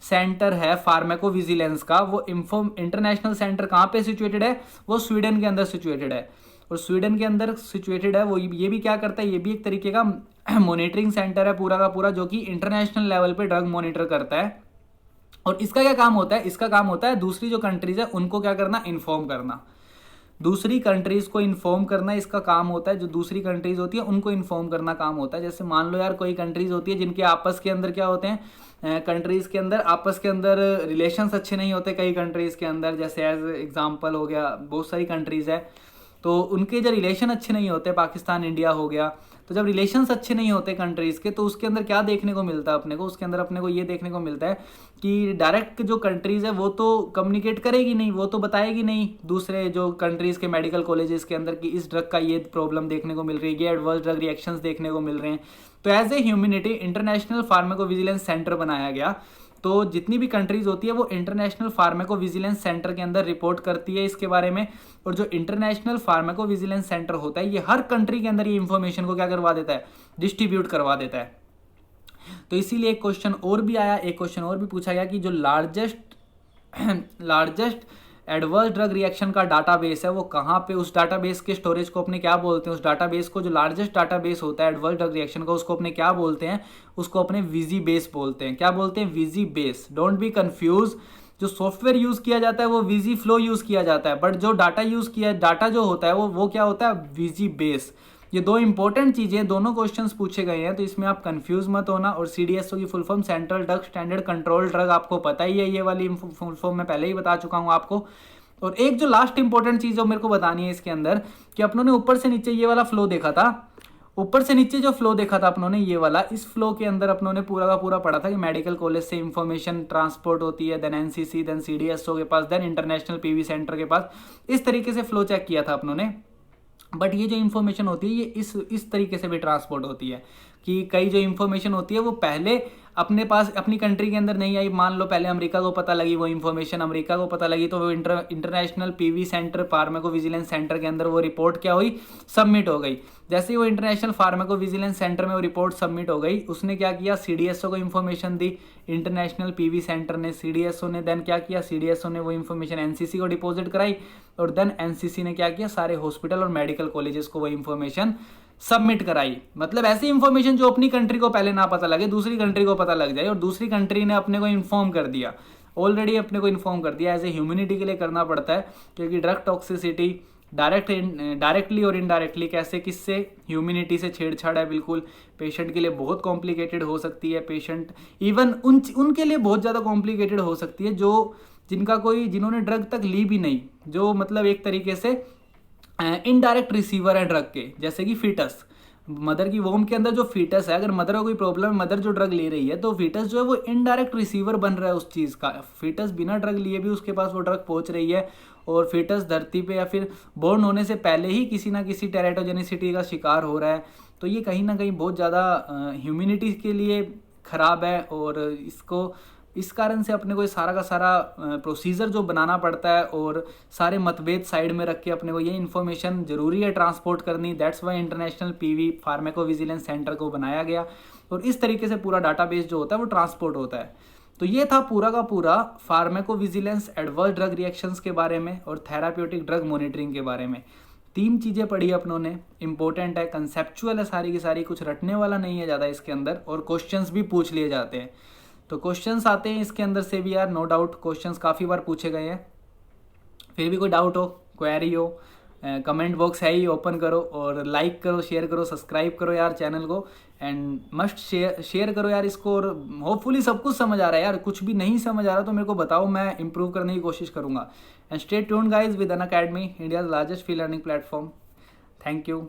Speaker 1: सेंटर है फार्माकोविजिलेंस का, वो इंटरनेशनल सेंटर कहाँ पे सिचुएटेड है, वो स्वीडन के अंदर सिचुएटेड है। और स्वीडन के अंदर सिचुएटेड है वो, ये भी क्या करता है, ये भी एक तरीके का मॉनिटरिंग सेंटर है पूरा का पूरा, जो कि इंटरनेशनल लेवल पे ड्रग मॉनिटर करता है। और इसका क्या काम होता है, इसका काम होता है दूसरी जो कंट्रीज है उनको क्या करना, इन्फॉर्म करना, दूसरी कंट्रीज को इन्फॉर्म करना इसका काम होता है। जो दूसरी कंट्रीज होती है उनको इन्फॉर्म करना काम होता है। जैसे मान लो यार कोई कंट्रीज होती है जिनके आपस के अंदर क्या होते हैं, कंट्रीज के अंदर आपस के अंदर रिलेशंस अच्छे नहीं होते कई कंट्रीज के अंदर, जैसे एज एग्जांपल हो गया बहुत सारी कंट्रीज है, तो उनके जो रिलेशन अच्छे नहीं होते, पाकिस्तान इंडिया हो गया, तो जब रिलेशंस अच्छे नहीं होते कंट्रीज़ के, तो उसके अंदर क्या देखने को मिलता है अपने को, उसके अंदर अपने को ये देखने को मिलता है कि डायरेक्ट जो कंट्रीज़ है वो तो कम्युनिकेट करेगी नहीं, वो तो बताएगी नहीं दूसरे जो कंट्रीज़ के मेडिकल कॉलेजेस के अंदर कि इस ड्रग का ये प्रॉब्लम देखने को मिल रही है, ये एडवर्स ड्रग रिएक्शंस देखने को मिल रहे हैं। तो as a humanity international pharmacovigilance centre बनाया गया। तो जितनी भी कंट्रीज होती है वो इंटरनेशनल फार्माकोविजिलेंस सेंटर के अंदर रिपोर्ट करती है इसके बारे में। और जो इंटरनेशनल फार्माकोविजिलेंस सेंटर होता है ये हर कंट्री के अंदर ये इंफॉर्मेशन को क्या करवा देता है, डिस्ट्रीब्यूट करवा देता है। तो इसीलिए एक क्वेश्चन और भी आया, एक क्वेश्चन और भी पूछा गया कि जो लार्जेस्ट एडवर्स ड्रग रिएक्शन का डाटाबेस है वो कहाँ पे, उस डाटाबेस के स्टोरेज को अपने क्या बोलते हैं, उस डाटाबेस को, जो लार्जेस्ट डाटाबेस होता है एडवर्स ड्रग रिएक्शन का, उसको अपने क्या बोलते हैं, उसको अपने विजी बेस बोलते हैं। क्या बोलते हैं? विजी बेस। डोंट बी कंफ्यूज, जो सॉफ्टवेयर यूज किया जाता है वो विजी फ्लो यूज किया जाता है, बट जो डाटा यूज किया, डाटा जो होता है वो क्या होता है, विजी बेस। ये दो इंपॉर्टेंट चीजें, दोनों क्वेश्चंस पूछे गए हैं, तो इसमें आप कंफ्यूज मत होना। और सीडीएसओ की full form central drug standard control drug, आपको पता ही है, ये वाली फुल फॉर्म मैं पहले ही बता चुका हूं आपको। और एक जो लास्ट इंपॉर्टेंट चीज जो मेरे को बतानी है इसके अंदर, कि अपनों ने ऊपर से नीचे ये वाला फ्लो देखा था, ऊपर से नीचे जो फ्लो देखा था अपनों ने ये वाला, इस फ्लो के अंदर अपनों ने पूरा का पूरा पढ़ा था कि मेडिकल कॉलेज से इंफॉर्मेशन ट्रांसपोर्ट होती है, देन एनसीसी, देन सीडीएसओ के पास, देन इंटरनेशनल पीवी सेंटर के पास, इस तरीके से फ्लो चेक किया था अपनों ने। बट ये जो इन्फॉर्मेशन होती है ये इस तरीके से भी ट्रांसपोर्ट होती है कि कई जो इन्फॉर्मेशन होती है वो पहले अपने पास अपनी कंट्री के अंदर नहीं आई, मान लो पहले अमेरिका को पता लगी वो इन्फॉर्मेशन, अमेरिका को पता लगी तो वो international PV centre pharmacovigilance centre के अंदर वो रिपोर्ट क्या हुई, सबमिट हो गई। जैसे ही वो इंटरनेशनल फार्माकोविजिलेंस सेंटर में वो रिपोर्ट सबमिट हो गई, उसने क्या किया, सीडीएसओ को इन्फॉर्मेशन दी, इंटरनेशनल पीवी सेंटर ने, सीडीएसओ ने देन क्या किया, सीडीएसओ ने वो इन्फॉर्मेशन एनसीसी को डिपॉजिट कराई, और देन एनसीसी ने क्या किया, सारे हॉस्पिटल और मेडिकल कॉलेजेस को वो इन्फॉर्मेशन सबमिट कराई। मतलब ऐसी इंफॉर्मेशन जो अपनी कंट्री को पहले ना पता लगे दूसरी कंट्री को पता लग जाए, और दूसरी कंट्री ने अपने को इन्फॉर्म कर दिया, ऑलरेडी अपने को इन्फॉर्म कर दिया। एज ए ह्यूमैनिटी के लिए करना पड़ता है, क्योंकि ड्रग टॉक्सिसिटी डायरेक्टली और इनडायरेक्टली कैसे किससे ह्यूमैनिटी से छेड़छाड़ है, बिल्कुल पेशेंट के लिए बहुत कॉम्प्लिकेटेड हो सकती है। पेशेंट इवन उनके लिए बहुत ज़्यादा कॉम्प्लिकेटेड हो सकती है जो जिन्होंने ड्रग तक ली भी नहीं, जो मतलब एक तरीके से इनडायरेक्ट रिसीवर है ड्रग के, जैसे कि फीटस, मदर की वोम के अंदर जो फीटस है, अगर मदर को कोई प्रॉब्लम है, मदर जो ड्रग ले रही है, तो फीटस जो है वो इनडायरेक्ट रिसीवर बन रहा है उस चीज़ का। फीटस बिना ड्रग लिए भी उसके पास वो ड्रग पहुंच रही है, और फीटस धरती पे या फिर बोर्न होने से पहले ही किसी ना किसी टेराटोजेनिसिटी का शिकार हो रहा है। तो ये कहीं ना कहीं बहुत ज़्यादा ह्यूमैनिटी के लिए ख़राब है, और इसको इस कारण से अपने को ये सारा का सारा प्रोसीजर जो बनाना पड़ता है और सारे मतभेद साइड में रख के अपने को ये इन्फॉर्मेशन ज़रूरी है ट्रांसपोर्ट करनी। That's why international PV pharmacovigilance centre को बनाया गया और इस तरीके से पूरा डाटाबेस जो होता है वो ट्रांसपोर्ट होता है। तो ये था पूरा का पूरा फार्माकोविजिलेंस, एडवर्स ड्रग रिएक्शंस के बारे में और थेराप्यूटिक ड्रग मॉनिटरिंग के बारे में। 3 चीज़ें पढ़ी अपनों ने, इंपॉर्टेंट है, कंसेप्चुअल है सारी की सारी, कुछ रटने वाला नहीं है ज़्यादा इसके अंदर, और क्वेश्चंस भी पूछ लिए जाते हैं। तो क्वेश्चंस आते हैं इसके अंदर से भी यार, नो डाउट क्वेश्चंस काफ़ी बार पूछे गए हैं। फिर भी कोई डाउट हो, क्वेरी हो, कमेंट बॉक्स है ही, ओपन करो और लाइक करो, शेयर करो, सब्सक्राइब करो यार चैनल को, एंड मस्ट शेयर करो यार इसको। और होपफुली सब कुछ समझ आ रहा है यार, कुछ भी नहीं समझ आ रहा तो मेरे को बताओ, मैं इंप्रूव करने की कोशिश करूँगा। And stay tuned guys with Unacademy, India's largest free learning platform. Thank you.